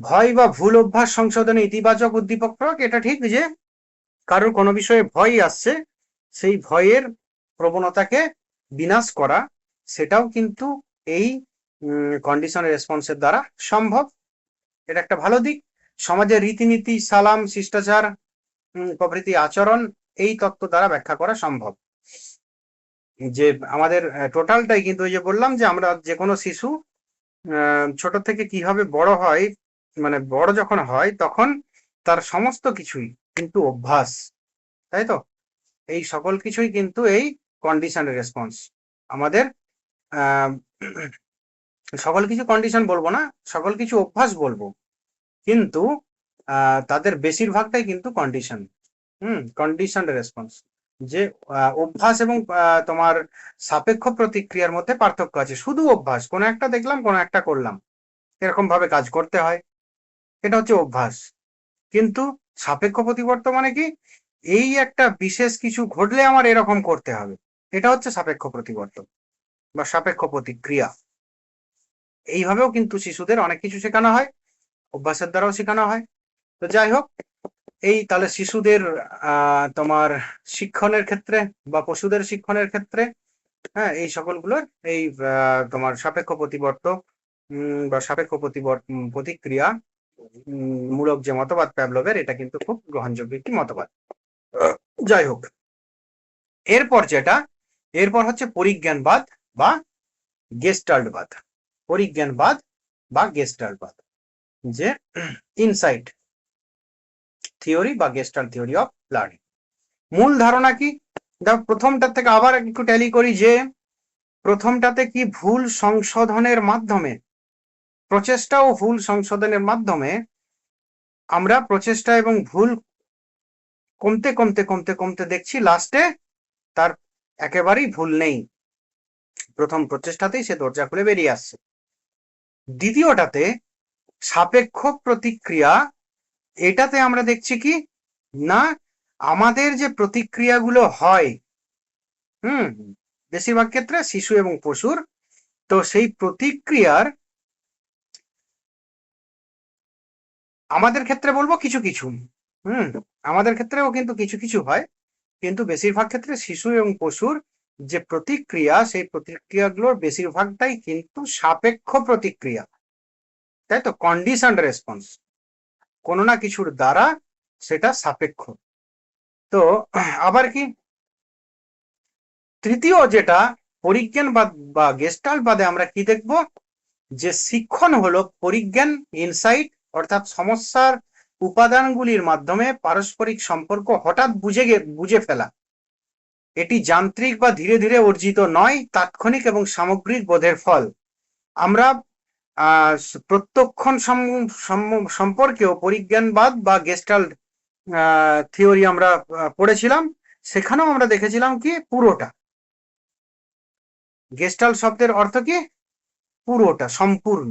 S1: ভয় বা ভুল অভ্যাস সংশোধনে ইতিবাচক উদ্দীপক প্রয়োগ, এটা ঠিক যে কারোর কোনো বিষয়ে ভয় আসছে, সেই ভয়ের প্রবণতাকে বিনাশ করা, সেটাও কিন্তু এই কন্ডিশন রেসপন্সের দ্বারা সম্ভব। এটা একটা ভালো দিক। সমাজের রীতিনীতি, সালাম, শিষ্টাচার প্রভৃতি আচরণ এই তত্ত্ব দ্বারা ব্যাখ্যা করা সম্ভব। যে আমাদের টোটালটাই কিন্তু ওই যে বললাম যে আমরা যে কোনো শিশু ছোট থেকে কিভাবে বড় হয়, মানে বড় যখন হয় তখন তার সমস্ত কিছুই কিন্তু অভ্যাস, তাই তো? এই সকল কিছুই কিন্তু এই কন্ডিশন রেসপন্স আমাদের। আহ, সকল কিছু কন্ডিশন বলবো না, সকল কিছু অভ্যাস বলবো, কিন্তু তাদের বেশিরভাগটাই কিন্তু কন্ডিশন। কন্ডিশন রেসপন্স, যে অভ্যাস এবং তোমার সাপেক্ষ প্রতিক্রিয়ার মধ্যে পার্থক্য আছে। শুধু অভ্যাস, কোনো একটা দেখলাম কোনো একটা করলাম, এরকম ভাবে কাজ করতে হয়, এটা হচ্ছে অভ্যাস। কিন্তু সাপেক্ষ প্রতিবর্ত মানে কি, এই একটা বিশেষ কিছু ঘটলে আমার এরকম করতে হবে, এটা হচ্ছে সাপেক্ষ প্রতিবর্তন বা সাপেক্ষ প্রতিক্রিয়া। এইভাবেও কিন্তু শিশুদের অনেক কিছু শেখানো হয়, অভ্যাসের দ্বারাও শেখানো হয়। তো যাই হোক, এই তাহলে শিশুদের তোমার শিক্ষণের ক্ষেত্রে বা পশুদের শিক্ষণের ক্ষেত্রে, হ্যাঁ, এই সকলগুলোর এই তোমার সাপেক্ষ প্রতিবর্ত বা সাপেক্ষ প্রতিক্রিয়া মূলক যে মতবাদ প্যাভলভের, এটা কিন্তু খুব গ্রহণযোগ্য একটি মতবাদ। যাই হোক, এরপর হচ্ছে পরিজ্ঞানবাদ বা গেস্টাল্টবাদ। পরিজ্ঞানবাদ বা গেস্টাল্টবাদ, যে ইনসাইট থিওরি বা গেস্টাল্ট থিওরি অফ লার্নিং। মূল ধারণা কি? প্রথমটা থেকে আবার একটু ট্যালি করি, যে প্রথমটাতে কি ভুল সংশোধনের মাধ্যমে, প্রচেষ্টা ও ভুল সংশোধনের মাধ্যমে আমরা প্রচেষ্টা এবং ভুল কমতে কমতে কমতে কমতে দেখছি লাস্টে তার একেবারেই ভুল নেই, প্রথম প্রচেষ্টাতেই সে দরজা খুলে বেরিয়ে আসছে। দ্বিতীয়টাতে সাপেক্ষ প্রতিক্রিয়া, এটাতে আমরা দেখছি কি না, আমাদের যে প্রতিক্রিয়াগুলো হয় বেশিরভাগ ক্ষেত্রে শিশু এবং পশুর, তো সেই প্রতিক্রিয়ার আমাদের ক্ষেত্রে বলবো কিছু কিছু, আমাদের ক্ষেত্রেও কিন্তু কিছু কিছু হয়, কিন্তু বেশিরভাগ ক্ষেত্রে শিশু এবং পশুর যে প্রতিক্রিয়া, সেই প্রতিক্রিয়াগুলোর বেশিরভাগটাই কিন্তু সাপেক্ষ প্রতিক্রিয়া, তাই তো? কন্ডিশন রেসপন্স, কোনো না কিছুর দ্বারা সেটা সাপেক্ষ। তো আবার কি তৃতীয় যেটা পরিজ্ঞানবাদ বা গেস্টাল্টবাদে আমরা কি দেখব, যে শিক্ষণ হলো পরিজ্ঞান, ইনসাইট, অর্থাৎ সমস্যার উপাদানগুলির মাধ্যমে পারস্পরিক সম্পর্ক হঠাৎ বুঝে ফেলা। এটি যান্ত্রিক বা ধীরে ধীরে অর্জিত নয়, তাৎক্ষণিক এবং সামগ্রিক বোধের ফল। আমরা প্রত্যক্ষণ সম্পর্কেও পরিজ্ঞানবাদ বা গেস্টাল্ট থিওরি আমরা পড়েছিলাম, সেখানেও আমরা দেখেছিলাম কি পুরোটা। গেস্টাল্ট শব্দের অর্থ কি? পুরোটা, সম্পূর্ণ।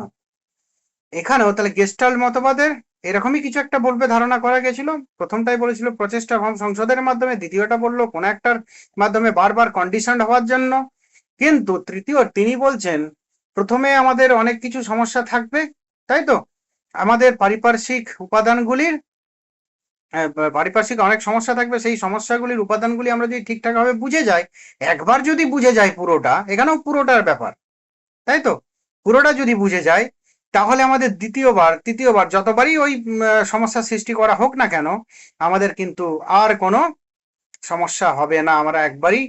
S1: এখানেও তাহলে গেস্টাল্ট মতবাদের এরকমই কিছু একটা বলবে ধারণা করা গেছিল। প্রথমটাই বলেছিল প্রচেষ্টা এবং সংশোধনের মাধ্যমে, দ্বিতীয়টা বললো কোন একটার মাধ্যমে বারবার কন্ডিশন হওয়ার জন্য, কিন্তু তৃতীয় তিনি বলছেন প্রথমে আমাদের অনেক কিছু সমস্যা থাকবে, তাই তো? আমাদের পারিপার্শ্বিক উপাদানগুলির পারিপার্শ্বিক অনেক সমস্যা থাকবে, সেই সমস্যাগুলির উপাদানগুলি আমরা যদি ঠিকঠাক ভাবে বুঝে যাই, একবার যদি বুঝে যাই পুরোটা, এখানেও পুরোটার ব্যাপার, তাই তো? পুরোটা যদি বুঝে যায়, তাহলে আমাদের তৃতীয়বার যতবারই ওই সমস্যার সৃষ্টি করা হোক না কেন, আমাদের কিন্তু আর কোনো সমস্যা হবে না, আমরা একবারই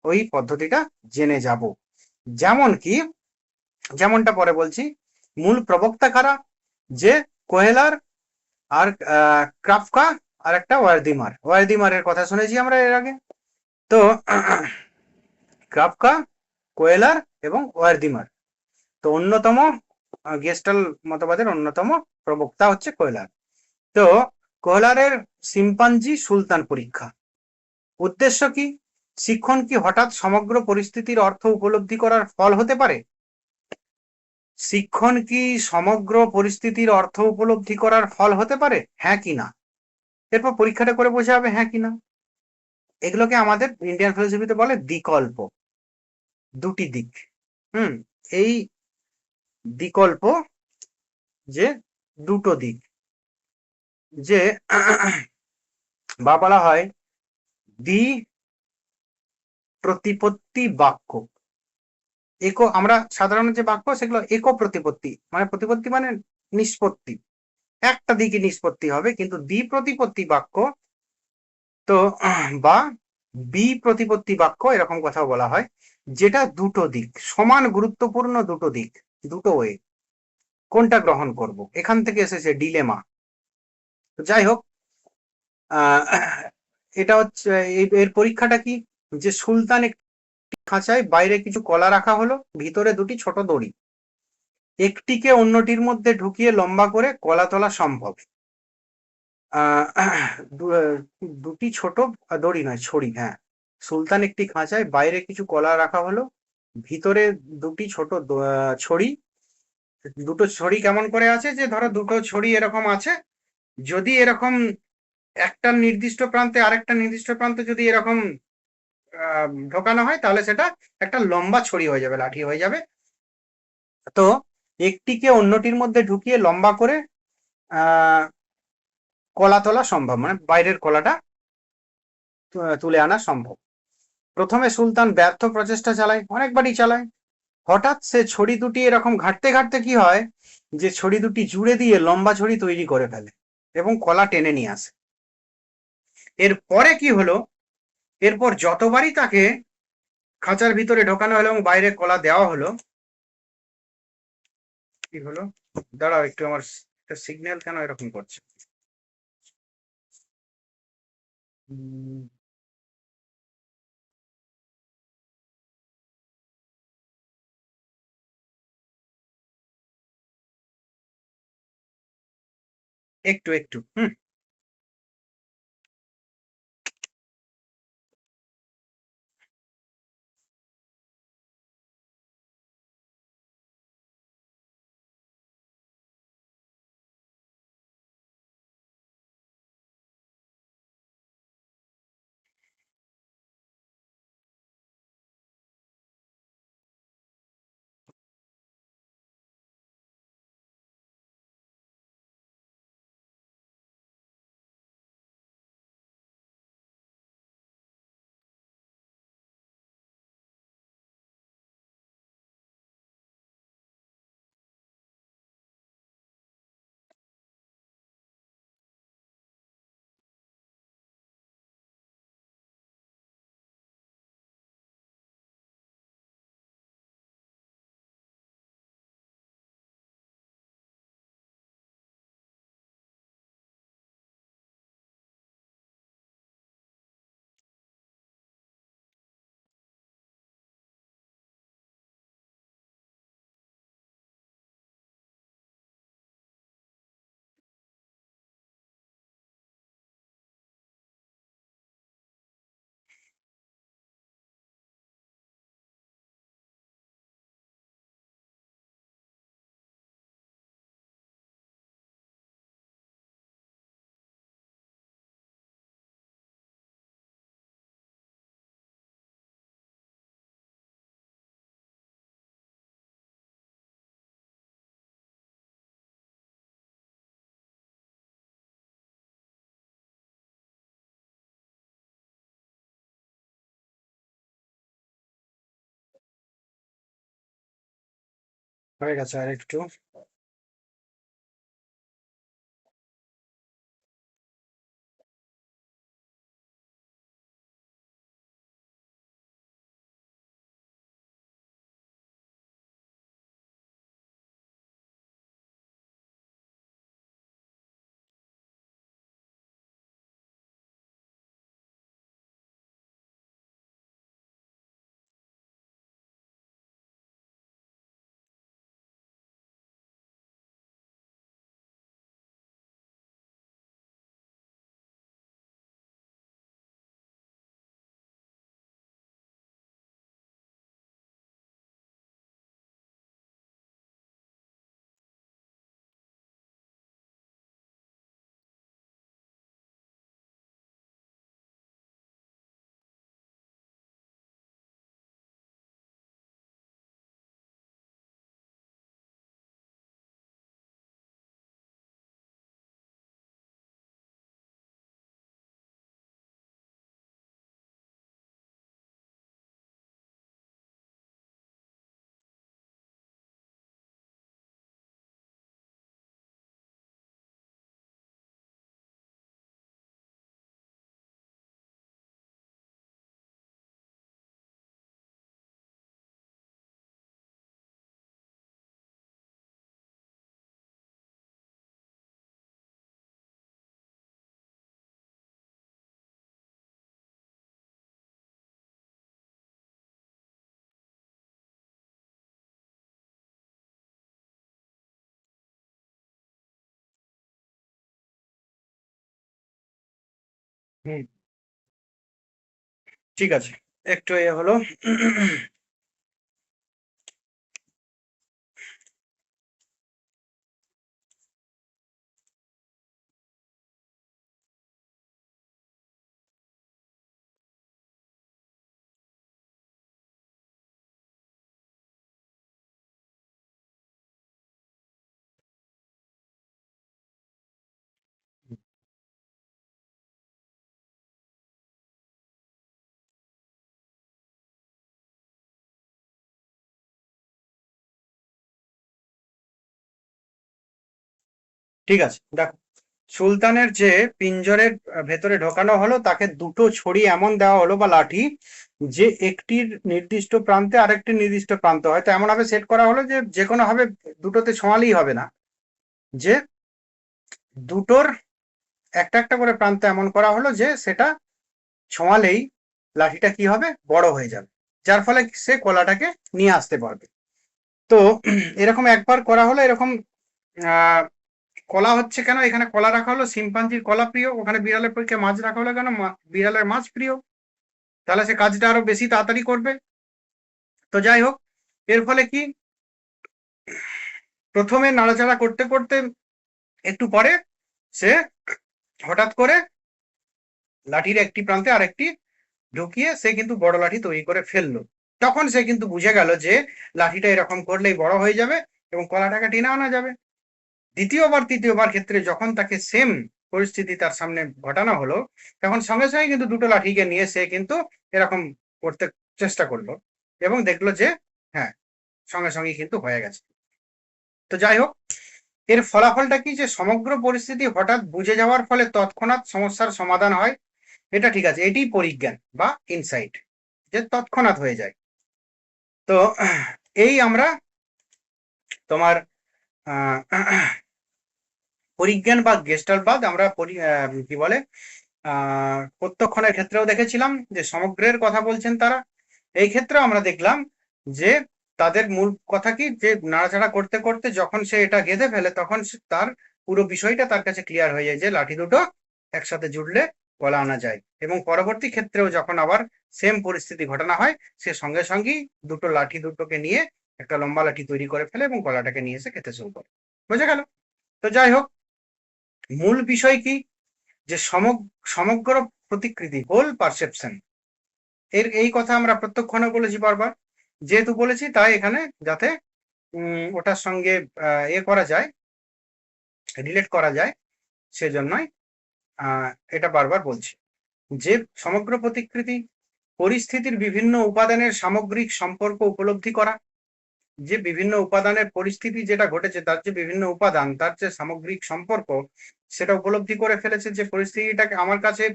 S1: ওই পদ্ধতিটা জেনে যাব। যেমনটা পরে বলছি, মূল প্রবক্তা কারা, যে কোহেলার আর ক্রাফকা আর একটা ওয়ার্দিমারের কথা শুনেছি আমরা এর আগে। তো ক্রাফকা, কোয়েলার এবং ওয়ার্দিমার। তো অন্যতম গেস্টাল্ট মতবাদের অন্যতম প্রবক্তা হচ্ছে কোয়েলার। তো কোয়েলারের শিম্পাঞ্জি সুলতান পরীক্ষা উদ্দেশ্য কি? শিক্ষণ কি হঠাৎ সমগ্র পরিস্থিতির অর্থ উপলব্ধি করার ফল হতে পারে? শিক্ষণ কি সমগ্র পরিস্থিতির অর্থ উপলব্ধি করার ফল হতে পারে, হ্যাঁ কি না? এরপর পরীক্ষাটা করে বোঝা হবে হ্যাঁ কি না। এগুলোকে আমাদের ইন্ডিয়ান ফিলোসফিতে বলে দ্বিকল্প, দুটি দিক। এই দ্বিকল্প, যে দুটো দিক, যে বা বলা হয় দ্বি প্রতিপত্তি বাক্য। আমরা সাধারণ যে বাক্য সেগুলো এক প্রতিপত্তি, মানে প্রতিপত্তি মানে নিষ্পত্তি, একটা দিকে নিষ্পত্তি হবে, কিন্তু দ্বি প্রতিপত্তি বাক্য তো বা বি প্রতিপত্তি বাক্য এরকম কথা বলা হয়, যেটা দুটো দিক সমান গুরুত্বপূর্ণ, দুটো দিক, দুটো ওয়ে, কোনটা গ্রহণ করব, এখান থেকে এসেছে ডিলেমা। যাই হোক, আহ এটা হচ্ছে এর পরীক্ষাটা কি, যে সুলতান একটি খাঁচায় বাইরে কিছু কলা রাখা হলো, ভিতরে দুটি ছোট দড়ি, একটিকে অন্যটির মধ্যে ঢুকিয়ে লম্বা করে কলা তোলা সম্ভব। দুটি ছোট দড়ি নয়, ছড়ি, হ্যাঁ। সুলতান একটি খাঁচায় বাইরে কিছু কলা রাখা হলো, ভিতরে দুটি ছোট ছড়ি, দুটো ছড়ি কেমন করে আছে, যে ধরো দুটো ছড়ি এরকম আছে, যদি এরকম একটা নির্দিষ্ট প্রান্তে আরেকটা নির্দিষ্ট প্রান্তে যদি এরকম ঢোকানো হয়, তাহলে সেটা একটা লম্বা ছড়ি হয়ে যাবে, লাঠি হয়ে যাবে। তো একটিকে অন্যটির মধ্যে ঢুকিয়ে লম্বা করে আহ কলা তোলা সম্ভব, মানে বাইরের কলাটা তুলে আনা সম্ভব। প্রথমে সুলতান ব্যর্থ প্রচেষ্টা চালায়, অনেকবারই চালায়। হঠাৎ সে ছড়ি দুটি এরকম ঘাঁটতে ঘাঁটতে কি হয়, যে ছড়ি দুটি জুড়ে দিয়ে লম্বা ছড়ি তৈরি করে ফেলে এবং কলা টেনে নিয়ে আসে। এরপরে কি হলো, এরপর যতবারই তাকে খাঁচার ভিতরে ঢোকানো হলো এবং বাইরে কলা দেওয়া হলো, কি হলো, দাঁড়াও একটু, আমার সিগন্যাল কেন এরকম করছে। একটু একটু হয়ে গেছে, আর একটু। হুম, ঠিক আছে, একটু এ হলো। ঠিক আছে, দেখো, সুলতানের যে পিঞ্জরের ভেতরে ঢোকানো হলো, তাকে দুটো ছড়ি এমন দেওয়া হলো বা লাঠি, যে একটির নির্দিষ্ট প্রান্তে আরেকটি নির্দিষ্ট প্রান্ত হয়তো এমন ভাবে সেট করা হলো যে যে কোনো ভাবে দুটোতে ছোঁয়ালেই হবে না, যে দুটোর একটা একটা করে প্রান্ত এমন করা হলো যে সেটা ছোঁয়ালেই লাঠিটা কি হবে, বড় হয়ে যাবে, যার ফলে সে কলাটাকে নিয়ে আসতে পারবে। তো এরকম একবার করা হলো, এরকম আহ কলা হচ্ছে কেন, এখানে কলা রাখা হলো, শিম্পাঞ্জির কলা প্রিয়, ওখানে বিড়ালের পক্ষে মাছ রাখা হলো কেন, বিড়ালের মাছ প্রিয়, তাহলে সে কাজটা আরো বেশি তাড়াতাড়ি করবে। তো যাই হোক, এর ফলে কি, প্রথমে নাড়াচাড়া করতে করতে একটু পরে সে হঠাৎ করে লাঠির একটি প্রান্তে আরেকটি ঢুকিয়ে সে কিন্তু বড় লাঠি তৈরি করে ফেললো। তখন সে কিন্তু বুঝে গেল যে লাঠিটা এরকম করলেই বড় হয়ে যাবে এবং কলাটাকে টেনে আনা যাবে। দ্বিতীয়বার তৃতীয়বার ক্ষেত্রে যখন তাকে সেম পরিস্থিতি তার সামনে ঘটানো হলো, তখন সঙ্গে সঙ্গে কিন্তু দুটো লাঠিকে নিয়ে সে কিন্তু এরকম করতে চেষ্টা করলো এবং দেখলো যে হ্যাঁ, সঙ্গে সঙ্গে কিন্তু হয়ে গেছে। তো যাই হোক, এর ফলাফলটা কি, যে সমগ্র পরিস্থিতি হঠাৎ বুঝে যাওয়ার ফলে তৎক্ষণাৎ সমস্যার সমাধান হয়। এটা ঠিক আছে, এটি পরিজ্ঞান বা ইনসাইট, যে তৎক্ষণাৎ হয়ে যায়। তো এই আমরা তোমার পরিজ্ঞান বা গেস্টালবাদ আমরা কি বলে প্রত্যক্ষণের ক্ষেত্রেও দেখেছিলাম যে সমগ্রের কথা বলছেন তারা। এই ক্ষেত্রেও আমরা দেখলাম যে তাদের মূল কথা কি, যে নাড়াচাড়া করতে করতে যখন সে এটা গেঁথে ফেলে তখন তার পুরো বিষয়টা তার কাছে ক্লিয়ার হয়ে যায় যে লাঠি দুটো একসাথে জুড়লে কলা আনা যায়। এবং পরবর্তী ক্ষেত্রেও যখন আবার সেম পরিস্থিতি ঘটনা হয়, সে সঙ্গে সঙ্গেই দুটো লাঠি দুটোকে নিয়ে একটা লম্বা লাঠি তৈরি করে ফেলে এবং কলাটাকে নিয়ে এসে খেতে শুরু করে। বোঝা গেল? তো যাই হোক, মূল বিষয় কি, যে সমগ্র প্রতিকৃতি, হোল পারসেপশন, এই কথা আমরা প্রত্যক্ষণে বলেছি বারবার, যেহেতু বলেছি তাই এখানে যাতে ওটার সঙ্গে এ করা যায়, রিলেট করা যায়, সেজন্যই এটা বারবার বলছি, যে সমগ্র প্রতিকৃতি পরিস্থিতির বিভিন্ন উপাদানের সামগ্রিক সম্পর্ক উপলব্ধি করা, যে বিভিন্ন উপাদানের পরিস্থিতি যেটা ঘটেছে তার যে বিভিন্ন উপাদান তার যে সামগ্রিক সম্পর্ক, সেটা উপলব্ধি করে ফেলেছে, যে পরিস্থিতিটাকে আমার কাছে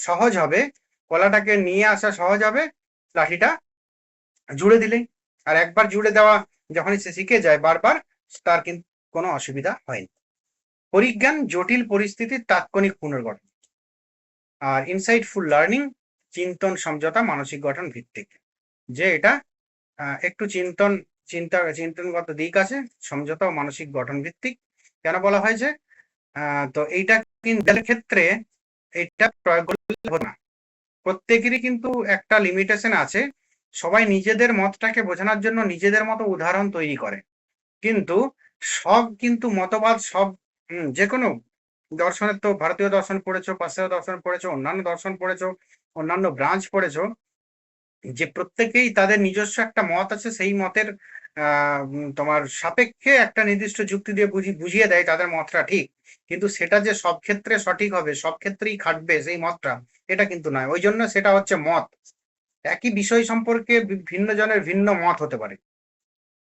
S1: সহজ হবে, কলাটাকে নিয়ে আসা সহজ হবে লাঠিটা জুড়ে দিলেই। আর একবার জুড়ে দেওয়া যখনই সে শিখে যায় বারবার, তার কিন্তু কোনো অসুবিধা হয়নি। পরিজ্ঞান জটিল পরিস্থিতির তাৎক্ষণিক পুনর্গঠন, আর ইনসাইটফুল লার্নিং চিন্তন সমঝোতা মানসিক গঠন ভিত্তিক, যে এটা একটু চিন্তনগত দিক আছে, সমঝোতা ও মানসিক গঠন ভিত্তিক। কেন বলা হয় যে তো এইটা কিন্তু ক্ষেত্রে এটা প্রয়োগ করলে হবে না, প্রত্যেকেরই কিন্তু একটা লিমিটেশন আছে। সবাই নিজেদের মতটাকে বোঝানোর জন্য নিজেদের মতো উদাহরণ তৈরি করে, কিন্তু সব কিন্তু মতবাদ সব যে কোনো দর্শনের, তো ভারতীয় দর্শন পড়েছো, পাশ্চাত্য দর্শন পড়েছো, অন্যান্য দর্শন পড়েছো, অন্যান্য ব্রাঞ্চ পড়েছো, যে প্রত্যেকেই তাদের নিজস্ব একটা মত আছে, সেই মতের তোমার সাপেক্ষে একটা নির্দিষ্ট যুক্তি দিয়ে বুঝিয়ে দেয় তাদের মতটা ঠিক, কিন্তু সেটা যে সব ক্ষেত্রে সঠিক হবে, সব ক্ষেত্রেই খাটবে সেই মতটা, এটা কিন্তু নয়। ওই জন্য সেটা হচ্ছে মত। একই বিষয় সম্পর্কে ভিন্ন জনের ভিন্ন মত হতে পারে,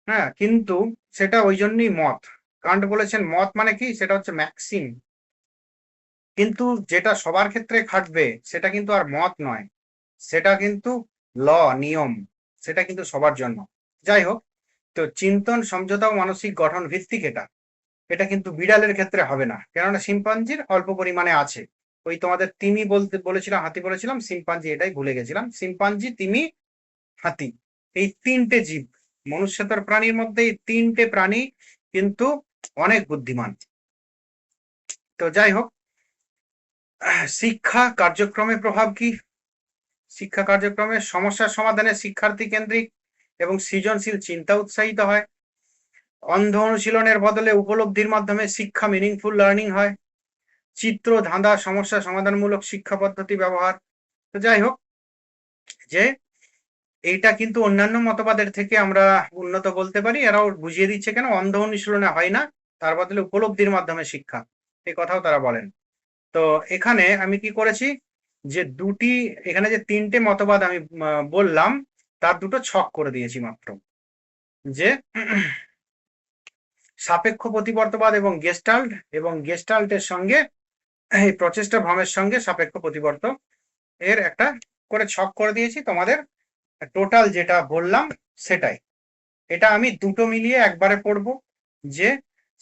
S1: হ্যাঁ, কিন্তু সেটা ওই জন্যই মত। কান্ট বলেছেন মত মানে কি, সেটা হচ্ছে ম্যাক্সিম, কিন্তু যেটা সবার ক্ষেত্রে খাটবে সেটা কিন্তু আর মত নয়, সেটা কিন্তু ল, নিয়ম, সেটা কিন্তু সবার জন্য। যাই হোক, তো চিন্তন সমঝোতা ও মানসিক গঠন ভিত্তিক এটা, এটা কিন্তু বিড়ালের ক্ষেত্রে হবে না, কেননা শিম্পাঞ্জির অল্প পরিমাণে আছে। ওই তোমাদের তিমি বলতে বলেছিলাম, হাতি বলেছিলাম, শিম্পাঞ্জি এটাই ভুলে গেছিলাম, শিম্পাঞ্জি, তিমি, হাতি, এই তিনটে জীব, মনুষ্যতর প্রাণীর মধ্যে এই তিনটে প্রাণী কিন্তু অনেক বুদ্ধিমান। তো যাই হোক, শিক্ষা কার্যক্রমে প্রভাব কি? শিক্ষা কার্যক্রমের সমস্যার সমাধানে শিক্ষার্থী কেন্দ্রিক এবং সৃজনশীল চিন্তা উৎসাহিত হয়। অন্ধ অনুশীলনের বদলে উপলব্ধির মাধ্যমে শিক্ষা মিনিংফুল লার্নিং হয়। চিত্র ধাঁধা সমস্যা সমাধানমূলক শিক্ষা পদ্ধতি ব্যবহার। তো যাই হোক, যে এইটা কিন্তু অন্যান্য মতবাদের থেকে আমরা উন্নত বলতে পারি। এরাও বুঝিয়ে দিচ্ছে কেন অন্ধ অনুশীলনে হয় না, তার বদলে উপলব্ধির মাধ্যমে শিক্ষা, এই কথাও তারা বলেন। তো এখানে আমি কি করেছি, যে দুটি, এখানে যে তিনটে মতবাদ আমি বললাম তার দুটো ছক করে দিয়েছি মাত্র, যে সাপেক্ষ প্রতিবর্তবাদ এবং গেস্টাল্টের সঙ্গে এই প্রচেষ্টা ভ্রমের সঙ্গে সাপেক্ষ প্রতিবর্ত এর একটা করে ছক করে দিয়েছি তোমাদের। টোটাল যেটা বললাম সেটাই, এটা আমি দুটো মিলিয়ে একবারে পড়ব, যে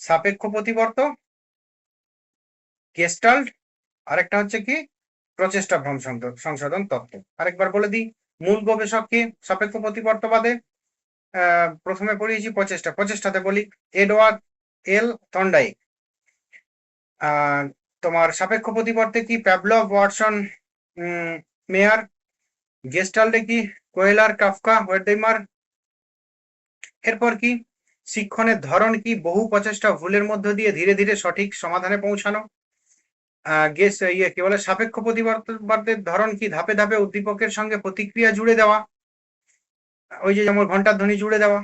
S1: সাপেক্ষ প্রতিবর্ত, গেস্টাল্ট, আরেকটা হচ্ছে কি প্রচেষ্টা ভ্রম সংশোধন তত্ত্ব। আরেকবার বলে দিই, মূল গবেষক কি সাপেক্ষ প্রতিবর্তবাদে? প্রথমে পড়িয়েছি প্রচেষ্টাতে বলি এডওয়ার্ড এল থর্নডাইক। তোমার সাপেক্ষ প্রতিবর্তে কি প্যাভলভ, ওয়াটসন, মেয়ার। গেস্টাল্টে কি কোয়েলার, কাফকা, ওয়েডেমার। এরপর কি শিক্ষণের ধরন কি বহু প্রচেষ্টা ভুলের মধ্য দিয়ে ধীরে ধীরে সঠিক সমাধানে পৌঁছানো। কি বলে সাপেক্ষ প্রতিবর্তের ধরন কি ধাপে ধাপে উদ্দীপকের সঙ্গে প্রতিক্রিয়া জুড়ে দেওয়া, ওই যে যেমন ঘন্টার ধ্বনি জুড়ে দেওয়া।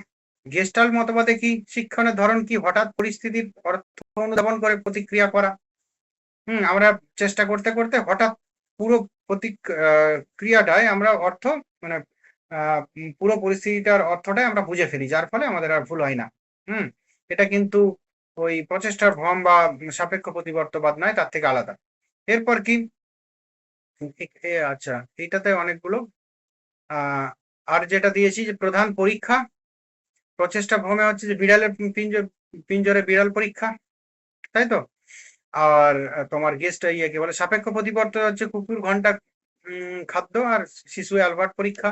S1: গেস্টাল্ট মতবাদে কি শিক্ষণের ধরন কি হঠাৎ পরিস্থিতির অর্থ অনুধাবন করে প্রতিক্রিয়া করা। আমরা চেষ্টা করতে করতে হঠাৎ পুরো প্রতিক্রিয়াটায় আমরা অর্থ মানে পুরো পরিস্থিতিটার অর্থটাই আমরা বুঝে ফেলি, যার ফলে আমাদের আর ভুল হয় না। এটা কিন্তু ওই প্রচেষ্টার ভ্রম বা সাপেক্ষ প্রতিবর্তবাদ নয়, তার থেকে আলাদা। এরপর কি আচ্ছা, এইটাতে অনেকগুলো আর যেটা দিয়েছি যে প্রধান পরীক্ষা, প্রচেষ্টা ভ্রমে হচ্ছে যে বিড়ালের পিঞ্জরে বিড়াল পরীক্ষা, তাই তো। আর তোমার গেস্ট কি বলে সাপেক্ষ প্রতিবর্তন হচ্ছে কুকুর, ঘন্টা, খাদ্য আর শিশু অ্যালবার্ট পরীক্ষা।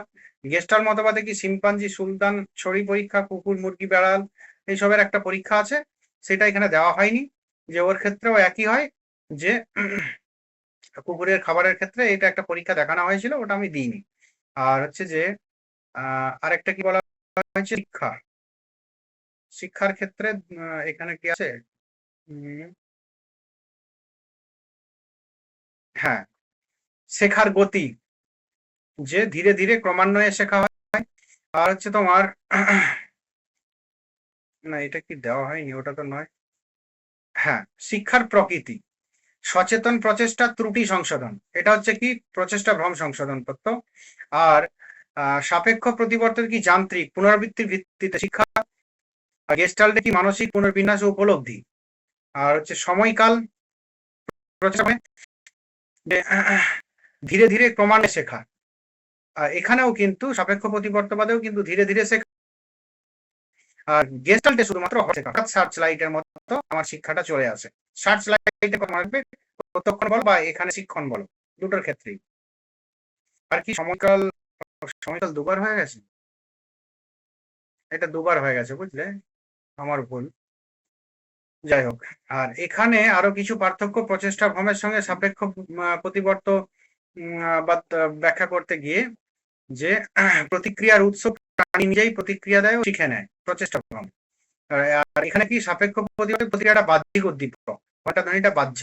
S1: গেস্টাল মতবাদে কি শিম্পাঞ্জি, সুলতান, ছড়ি পরীক্ষা, কুকুর, মুরগি, বেড়াল এইসবের একটা পরীক্ষা আছে, সেটা এখানে দেওয়া হয়নি। যে ওর ক্ষেত্রেও একই হয়, যে কুকুরের খাবারের ক্ষেত্রে এটা একটা পরীক্ষা দেখানো হয়েছিল, ওটা আমি দিইনি। আর হচ্ছে যে আরেকটা কি বলা হয়েছে, শিক্ষার ক্ষেত্রে এখানে কি আছে, হ্যাঁ, শেখার গতি, যে ধীরে ধীরে ক্রমান্বয়ে শেখা হয়। আর হচ্ছে তোমার না, এটা কি দেওয়া হয়নি, ওটা তো নয়। হ্যাঁ, শিক্ষার প্রকৃতি, সচেতন প্রচেষ্টা, ত্রুটি সংশোধন, এটা হচ্ছে কি প্রচেষ্টা ভ্রম সংশোধন তত্ত্ব। আর সাপেক্ষ প্রতিবর্তন কি যান্ত্রিক পুনরাবৃত্তির ভিত্তিতে শিক্ষা। গেস্টাল্টে কি মানসিক পুনর্বিন্যাস ও উপলব্ধি। আর হচ্ছে সময়কাল, ধীরে ধীরে ক্রমান্বয়ে শেখা। এখানেও কিন্তু সাপেক্ষ প্রতিবর্তবাদেও কিন্তু ধীরে ধীরে শেখা। আর গেস্টাল্টে শুধুমাত্র সার্চ লাইটের মতো আমার শিক্ষাটা চলে আসে। সার্চ লাইটে মারবে প্রত্যক্ষণ বলো বা এখানে শিক্ষণ বলো, দুটোর ক্ষেত্রেই। আর কি সময়কাল দুবার হয়ে গেছে, এটা দুবার হয়ে গেছে, বুঝলে, আমার ভুল। যাই হোক, আর এখানে আরো কিছু পার্থক্য প্রচেষ্টা ভ্রমের সঙ্গে সাপেক্ষ প্রতিবর্ত বা ব্যাখ্যা করতে গিয়ে, যে প্রতিক্রিয়ার উৎস প্রাণী নিজেই প্রতিক্রিয়া দেয় ও শিখে নেয়, প্রচেষ্টা ভ্রম। আর এখানে কি সাপেক্ষ প্রতিক্রিয়াটা বাহ্যিক উদ্দীপক, অর্থাৎ ধ্বনিটা বাহ্য।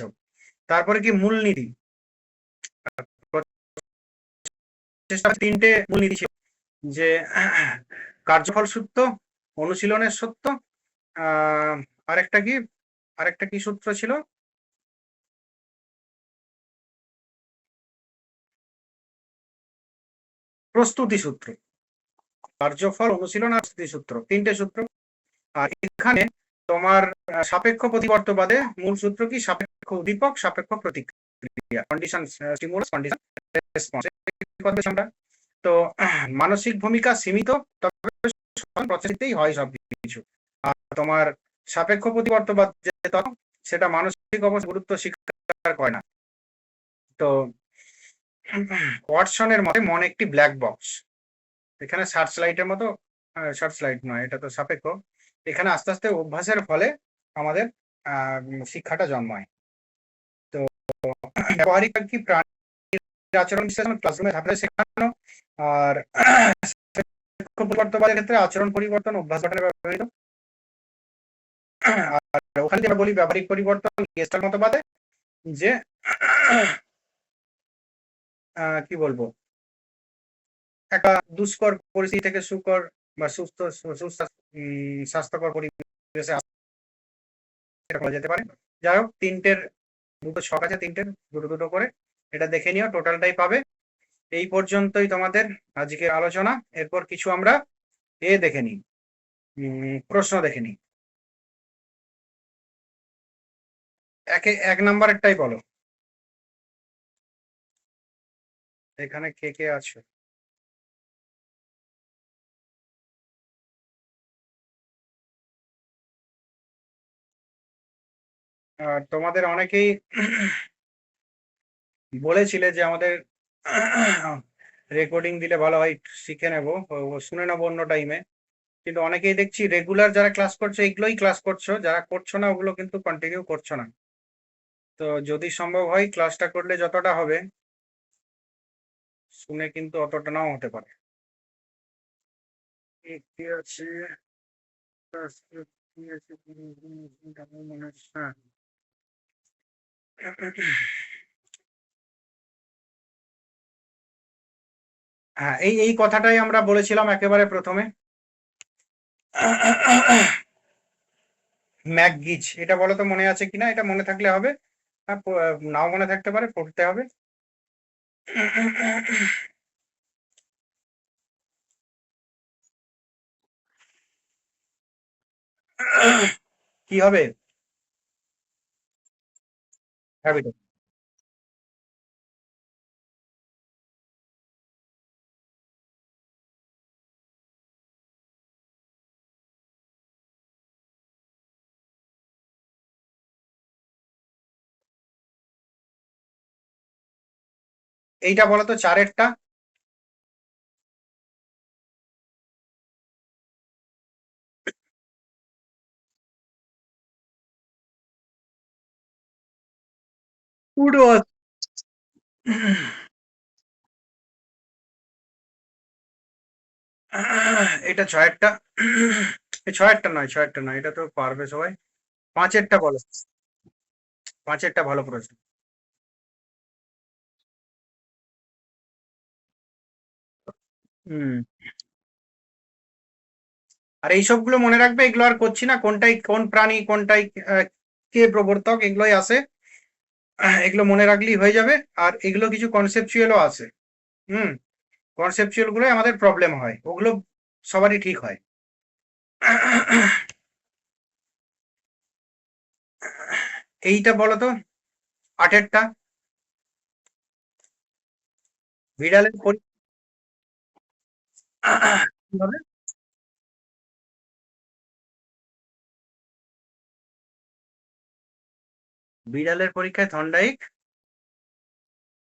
S1: তারপরে কি মূলনীতি, তিনটে মূলনীতি ছিল, যে কার্যফল সূত্র, অনুশীলনের সত্য, আরেকটা কি সূত্র ছিল, প্রস্তুতি সূত্র। কার্যফল, অনুশীলন আর প্রস্তুতি সূত্র, তিনটে সূত্র। আর এখানে তোমার সাপেক্ষ প্রতিবর্তবাদে মূল সূত্র কি সাপেক্ষ উদ্দীপক, সাপেক্ষ প্রতিক্রিয়া, কন্ডিশন স্টিমুলাস, কন্ডিশন রেসপন্স। আমরা তো মানসিক ভূমিকা সীমিত, তবে প্রচেষ্টাতেই হয় সবকিছু। আর তোমার সাপেক্ষ প্রতিবর্তবাদ যেটা, সেটা মানসিক অবস্থা গুরুত্ব স্বীকার করে না। তো ওয়াটসনের মতে মন একটি ব্ল্যাক বক্স, এখানে সার্চ লাইটের মতো, সার্চ লাইট নয়, এটা তো সাপেক্ষ। এখানে আস্তে আস্তে অভ্যাসের ফলে আমাদের শিক্ষাটা জন্মায়। তো ব্যবহারিক কি প্রাণীর আচরণ বিশ্লেষণ ক্লাসরুমে ধাপে শেখানো, আর পরিবর্তনের ক্ষেত্রে আচরণ পরিবর্তন অভ্যাস গঠনে ব্যবহৃত। আর ওখানে যেটা বলি ব্যবহারিক পরিবর্তন গেস্টাল মতবাদে যে কি বলবো, একটা দুষ্কর পরিস্থিতি থেকে সুকর বা সুস্থ স্বাস্থ্যকর পরিবেশে করা যেতে পারে। যাই হোক, দুটো ছক আছে, তিনটের দুটো দুটো করে, এটা দেখে নিও, টোটালটাই পাবে। এই পর্যন্তই তোমাদের আজকের আলোচনা। এরপর কিছু আমরা দেখে নিই, প্রশ্ন দেখে নিই। এক নাম্বারেরটাই বলো, এখানে কে কে আছে? তোমাদের অনেকেই বলেছিলে যে আমাদের রেকর্ডিং দিলে ভালো হয়, শিখে নেবো, শুনে নেবো অন্য টাইমে। কিন্তু অনেকেই দেখছি রেগুলার যারা ক্লাস করছো এগুলোই ক্লাস করছো, যারা করছো না ওগুলো কিন্তু কন্টিনিউ করছো না। তো যদি সম্ভব হয় ক্লাসটা করলে যতটা হবে, শুনে কিন্তু অতটা নাও হতে পারে। কি আছে? হ্যাঁ, হ্যাঁ, এই এই কথাটাই আমরা বলেছিলাম একেবারে প্রথমে। ম্যাকগিজ, এটা বলো তো মনে আছে কিনা? এটা মনে থাকলে হবে, নাও মনে থাকতে পারে, পড়তে হবে। কি হবে? হ্যাবিট। এইটা বলো তো, চারেরটা। পুরো এটা ছয়েরটা। ছয়েরটা নয়, ছয়েরটা নয়, এটা তো পারবে সবাই। পাঁচেরটা বলো, পাঁচেরটা ভালো প্রশ্ন। হুম। আর এই সবগুলো মনে রাখবে, এগুলো আর করছি না, কোনটাই কোন প্রাণী, কোনটাই কে প্রবর্তক, এগুলোই আছে। এগুলো মনে রাখলেই হয়ে যাবে। আর এগুলো কিছু কনসেপচুয়ালও আছে। হুম। কনসেপচুয়াল গুলোই আমাদের প্রবলেম হয়, ওগুলো সবারই ঠিক হয়। এইটা বলো তো, আটেরটা। বিড়ালের কি হবে? বিড়ালের পরীক্ষায় থন্ডাইক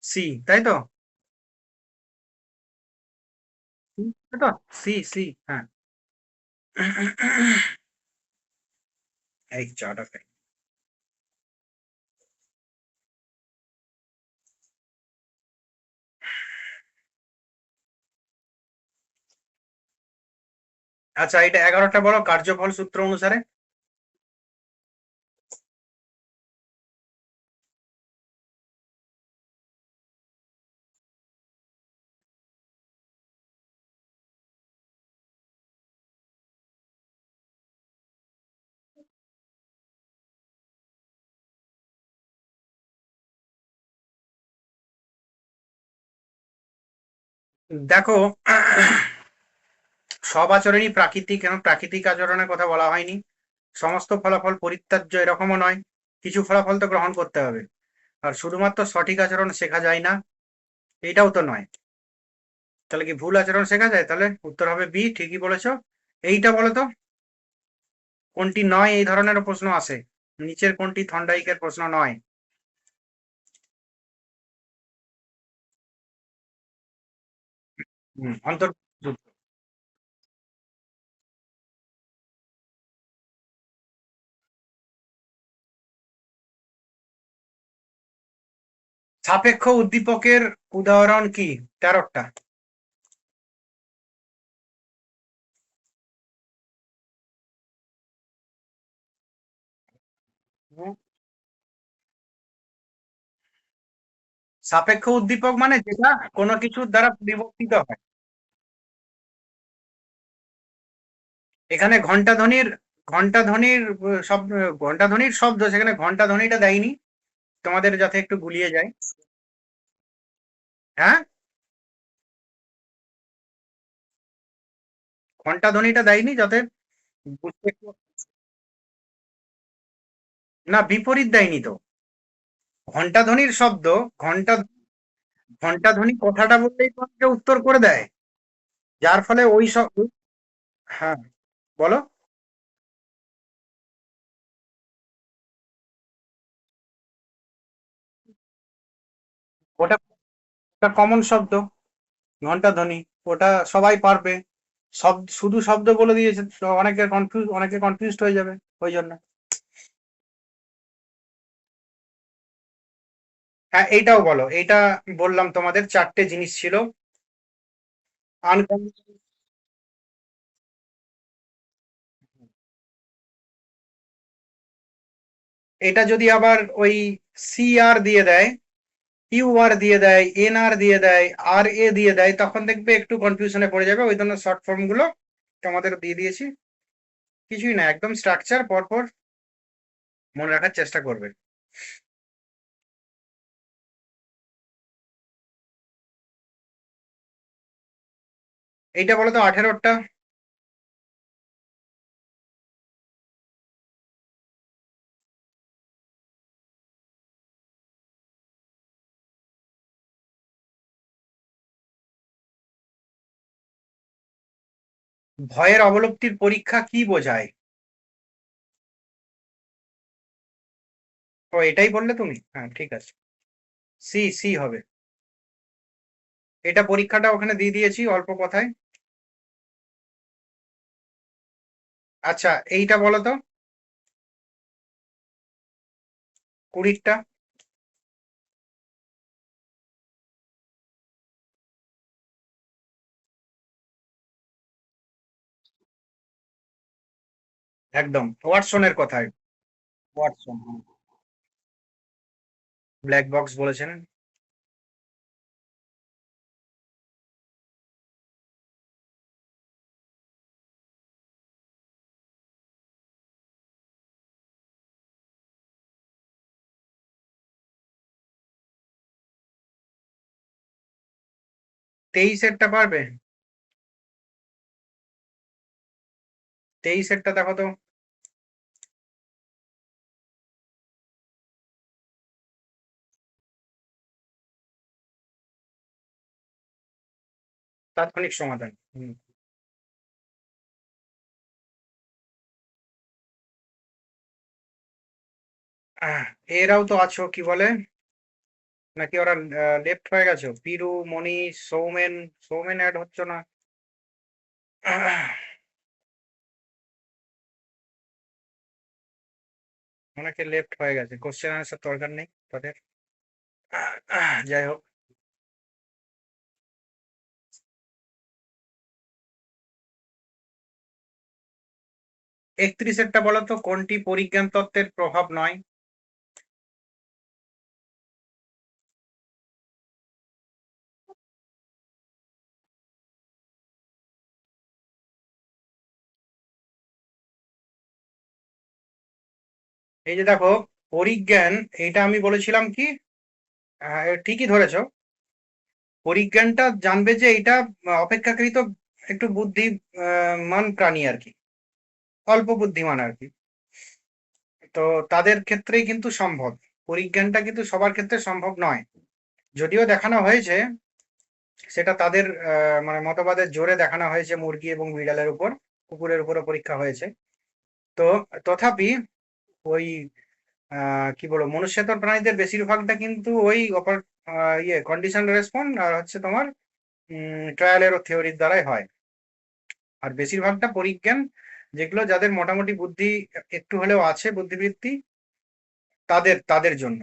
S1: সি, তাই তো? তাই তো, সি সি, হ্যাঁ। এই চাটা খাই। আচ্ছা, এটা 11টা বলো, কার্যফল সূত্র অনুসারে। দেখো, সব আচরণই প্রাকৃতিক, এবং প্রাকৃতিক আচরণের কথা বলা হয়নি। সমস্ত ফলাফল পরিত্যাজ্য এরকমও নয়, কিছু ফলাফল তো গ্রহণ করতে হবে। আর শুধুমাত্র সঠিক আচরণ শেখা যায় না, এটাও তো নয়। তাহলে কি ভুল আচরণ শেখা যায়? তাহলে উত্তর হবে বি, ঠিকই বলেছো। এইটা বলো তো, কোনটি নয়? এই ধরনের প্রশ্ন আসে, নিচের কোনটি থন্ডাইকের প্রশ্ন নয়? অন্তর সাপেক্ষ উদ্দীপকের উদাহরণ কি? 13টা। সাপেক্ষ উদ্দীপক মানে যেটা কোনো কিছুর দ্বারা পরিবর্তিত হয়। এখানে ঘণ্টা ধ্বনির শব্দ, সেখানে ঘণ্টা ধ্বনিটা দেয়নি, তোমাদের যাতে একটু গুলিয়ে যায়। হ্যাঁ, ঘণ্টা ধ্বনিটা দেয়নি যাতে বুঝতে না, বিপরীত দেয়নি তো। ঘণ্টা ধ্বনির শব্দ, ঘণ্টা ঘণ্টা ধ্বনি কথাটা বললেই তোমাকে উত্তর করে দেয়, যার ফলে ওই সব। হ্যাঁ, বলো। ওটা একটা কমন শব্দ, ঘণ্টা ধ্বনি, ওটা সবাই পারবে। শুধু শব্দ বলে দিয়েছে তো অনেকে কনফিউজড হয়ে যাবে ওই জন্য। হ্যাঁ, এইটাও বলো। এইটা বললাম তোমাদের 4টে জিনিস ছিল। আনকমন। এটা যদি আবার ওই সি আর দিয়ে দেয়, ইউ আর দিয়ে দেয়, এন আর দিয়ে দেয়, আর এ দিয়ে দেয়, তখন দেখবে একটু কনফিউশনে পড়ে যাবে। ওই জন্য শর্ট ফর্ম গুলো তোমাদের দিয়ে দিয়েছি। কিছুই না, একদম স্ট্রাকচার পরপর মনে রাখার চেষ্টা করবে। এইটা বলো তো 18টা। ভয়ের অবলব্ধির পরীক্ষা কি বোঝায়? ও, এটাই বললে তুমি? হ্যাঁ, ঠিক আছে। সি সি হবে। এটা পরীক্ষাটা ওখানে দিয়ে দিয়েছি অল্প কথায়। আচ্ছা, এইটা বলো তো, 20টা। একদম ওয়াটসনের কথায়। ওয়াটসন, ব্ল্যাক বক্স বলেছেন। 23-এরটা পারবে? 23-এরটা দেখো তো। তাৎক্ষণিক সমাধান। এরাও তো আছো, কি বলে, নাকি ওরা লেফট হয়ে গেছো? পিরু, মনি, সৌমেন। সৌমেন অ্যাড হচ্ছে না। অনেকে লেফট হয়ে গেছে, কোশ্চেন আনসার দরকার নেই তাদের। যাই হোক। 31-এরটা বলো তো, কোনটি পরিজ্ঞান তত্ত্বের প্রভাব নয়? এই যে দেখো, পরিজ্ঞান, এটা আমি বলেছিলাম কি, ঠিকই ধরেছো। পরিজ্ঞানটা জানবে যে এটা অপেক্ষাকৃত একটু মান প্রাণী আর কি, অল্প বুদ্ধিমান আর কি। তো তাদের ক্ষেত্রেই কিন্তু সম্ভব। পরিজ্ঞানটা কিন্তু সবার ক্ষেত্রে সম্ভব নয়। যদিও দেখানো হয়েছে, সেটা তাদের মানে মতবাদের জোরে দেখানো হয়েছে মুরগি এবং বিড়ালের উপর, কুকুরের উপরও পরীক্ষা হয়েছে। তো তথাপি ওই কি বলবো, মনুষ্যেতর প্রাণীদের বেশিরভাগটা কিন্তু ওই কন্ডিশন রেসপন্স আর হচ্ছে তোমার ট্রায়াল ও থিওরির দ্বারাই হয়। আর বেশিরভাগটা পরিজ্ঞান, যেগুলো যাদের মোটামুটি বুদ্ধি একটু হলেও আছে, বুদ্ধিবৃত্তি, তাদের তাদের জন্য।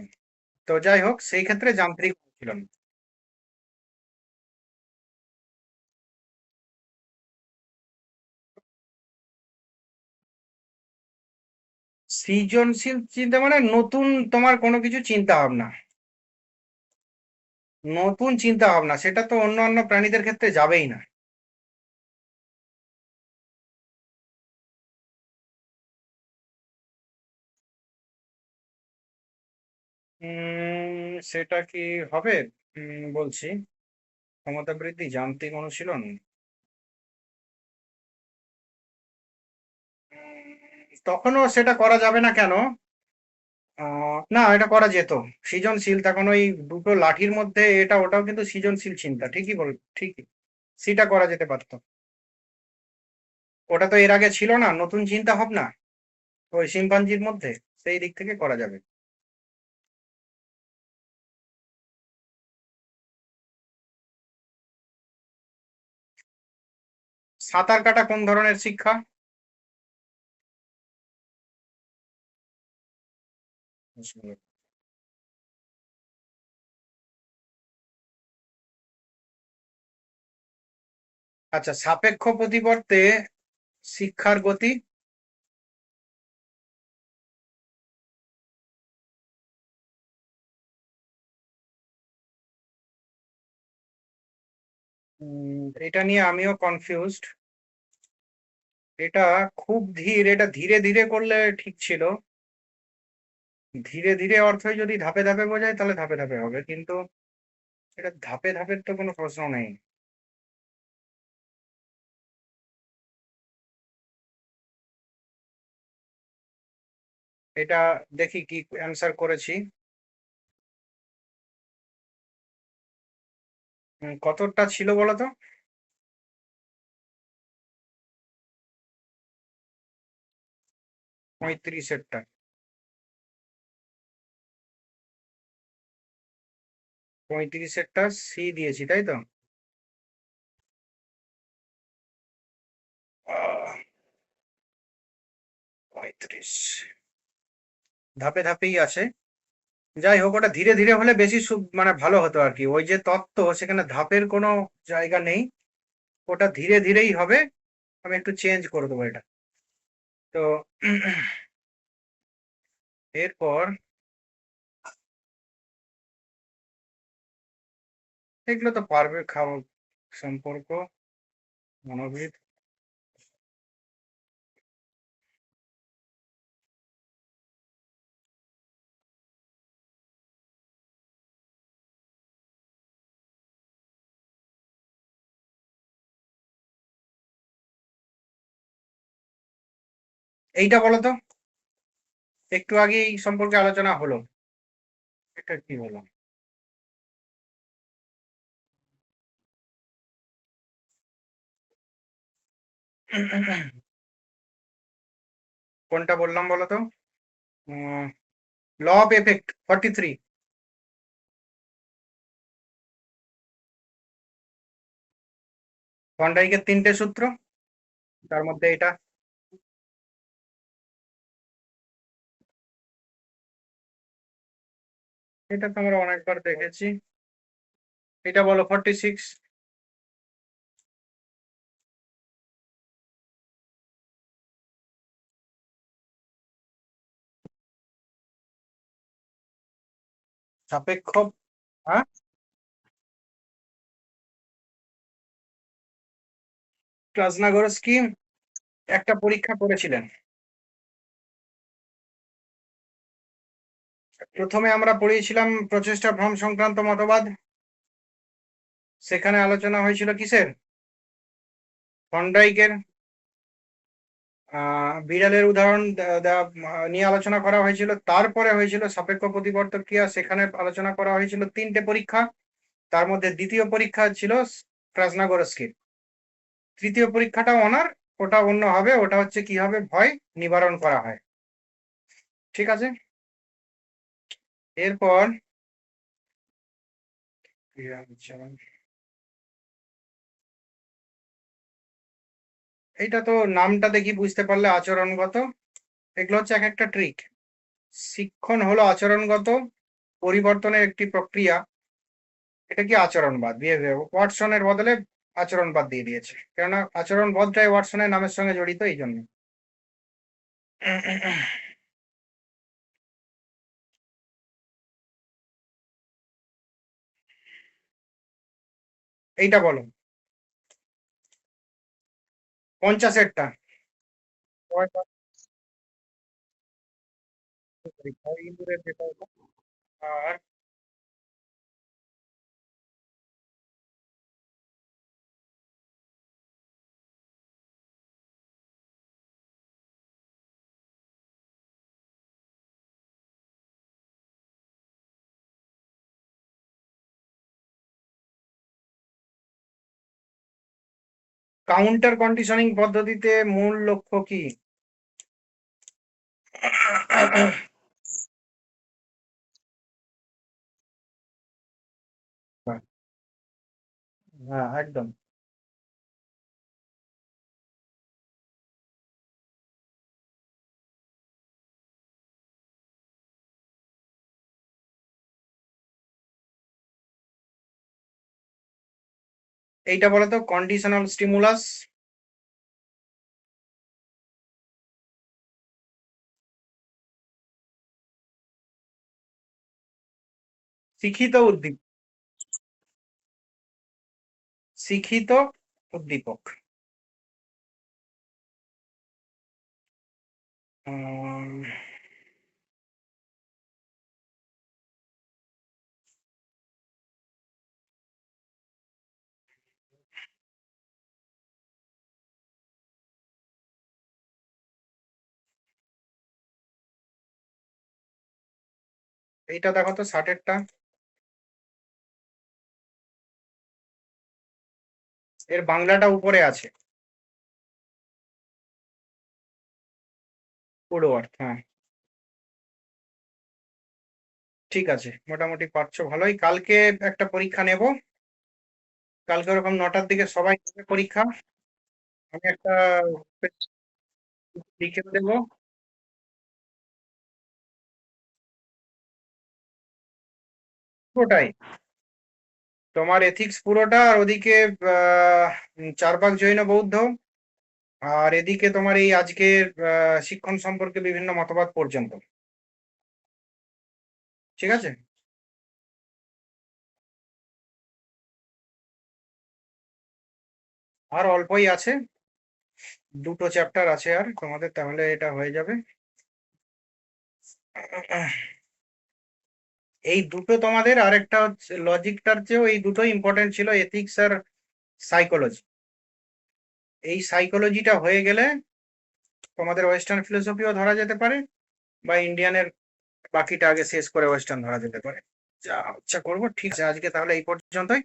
S1: তো যাই হোক, সেই ক্ষেত্রে যান্ত্রিক ছিল না। সৃজনশীল চিন্তা মানে নতুন, তোমার কোনো কিছু চিন্তা ভাবনা, নতুন চিন্তা ভাবনা, সেটা তো অন্য অন্য প্রাণীদের ক্ষেত্রে যাবেই না। সেটা কি হবে? বলছি, ক্ষমতা বৃদ্ধি, যান্ত্রিক অনুশীলন। তখনও সেটা করা যাবে না কেন? না, এটা করা যেত। সৃজনশীল, তখন ওই দুটো লাঠির মধ্যে এটা ওটাও কিন্তু সৃজনশীল চিন্তা, ঠিকই বল, ঠিকই, সেটা করা যেতে পারতো। ওটা তো এর আগে ছিল না, নতুন চিন্তা ভাবনা ওই শিম্পাঞ্জির মধ্যে, সেই দিক থেকে করা যাবে। সাঁতার কাটা কোন ধরনের শিক্ষা? আচ্ছা, সাপেক্ষ প্রতিবর্তে শিক্ষার গতি। এটা নিয়ে আমিও কনফিউজড। এটা খুব ধীর, এটা ধীরে ধীরে করলে ঠিক ছিল। ধীরে ধীরে অর্থে যদি ধাপে ধাপে বোঝায় তাহলে ধাপে ধাপে হবে, কিন্তু এটা ধাপে ধাপের তো কোনো প্রশ্ন নেই। এটা দেখি কি অ্যান্সার করেছি। কতটা ছিল বলো তো? 35-এরটা। 35-এরটা সি দিয়েছি, তাই তো? 35 ধাপে ধাপেই আছে। যাই হোক, ওটা ধীরে ধীরে হলে বেশি মানে ভালো হতো আর কি, ওই যে তত্ত্ব সেখানে ধাপের কোনো জায়গা নেই, ওটা ধীরে ধীরেই হবে। আমি একটু চেঞ্জ করে দেবো এটা। তো এরপর এগুলো তো পারবে, খাওয়া সম্পর্ক, মনোবিদ। এইটা বলো তো, একটু আগে এই সম্পর্কে আলোচনা হলো, এটা কি হলো? কোনটা বললাম বলো তো? Law of effect 43। ভন্ডাইকের 3টে সূত্র, তার মধ্যে এটা। এটা তো আমরা অনেকবার দেখেছি। এটা বলো 46। সাপেক্ষ। হ্যাঁ, ক্লাজনাগরস্কি একটা পরীক্ষা করেছিলেন। প্রথমে আমরা পড়িয়েছিলাম প্রচেষ্টা ভ্রম সংক্রান্ত মতবাদ। সেখানে আলোচনা হয়েছিল কিসের? থর্নডাইকের বিড়ালের উদাহরণ নিয়ে আলোচনা করা হয়েছিল। তারপরে হয়েছিল সাপেক্ষ প্রতিবর্তক ক্রিয়া, সেখানে আলোচনা করা হয়েছিল 3টে পরীক্ষা। তার মধ্যে দ্বিতীয় পরীক্ষা ছিল ক্রাসনাগরস্কির। তৃতীয় পরীক্ষাটা ওনার, ওটা অন্য হবে, ওটা হচ্ছে কিভাবে ভয় নিবারণ করা হয়। ঠিক আছে। এরপর এইটা তো নামটা দেখি বুঝতে পারলে, আচরণগত। এগুলো হচ্ছে এক একটা ট্রিক। শিক্ষণ হলো আচরণগত, পরিবর্তনের একটি প্রক্রিয়া, এটা কি আচরণবাদ, বিহেভিয়ার। ওয়াটসনের বদলে আচরণবাদ দিয়ে দিয়েছে, কেননা আচরণবাদটাই ওয়াটসনের নামের সঙ্গে জড়িত, এই জন্য। এইটা বলো, 50-এরটা। আর কাউন্টার কন্ডিশনিং পদ্ধতিতে মূল লক্ষ্য কি? হ্যাঁ, একদম। এইটা বলো তো, কন্ডিশনাল স্টিমুলাস। শিখিত উদ্দীপক। শিখিত উদ্দীপক। এইটা দেখো তো, 60-এরটা। এর বাংলাটা উপরে আছে। উডওয়ার্থ, হ্যাঁ। ঠিক আছে, মোটামুটি পারছো ভালোই। কালকে একটা পরীক্ষা নেব। কালকে ওরকম 9টার দিকে সবাই নেবে পরীক্ষা। আমি একটা লিখে দেবো। পুরোটাই তোমার এথিক্স পুরোটা, আর ওদিকে 4 ভাগ জৈন বৌদ্ধ, আর এদিকে তোমার এই আজকের শিক্ষণ সম্পর্কে বিভিন্ন মতবাদ পর্যন্ত। ঠিক আছে। আর অল্পই আছে, 2টো চ্যাপ্টার আছে আর তোমাদের, তাহলে এটা হয়ে যাবে। এই দুটো তোমাদের, আরেকটা হচ্ছে লজিকটার চেয়েও এই দুটো ইম্পর্টেন্ট ছিল, এথিক্স আর সাইকোলজি। এই সাইকোলজিটা হয়ে গেলে তোমাদের ওয়েস্টার্ন ফিলোসফিও ধরা যেতে পারে, বা ইন্ডিয়ানের বাকিটা আগে শেষ করে ওয়েস্টার্ন ধরা যেতে পারে। যা ইচ্ছা করবো। ঠিক আছে, আজকে তাহলে এই পর্যন্তই।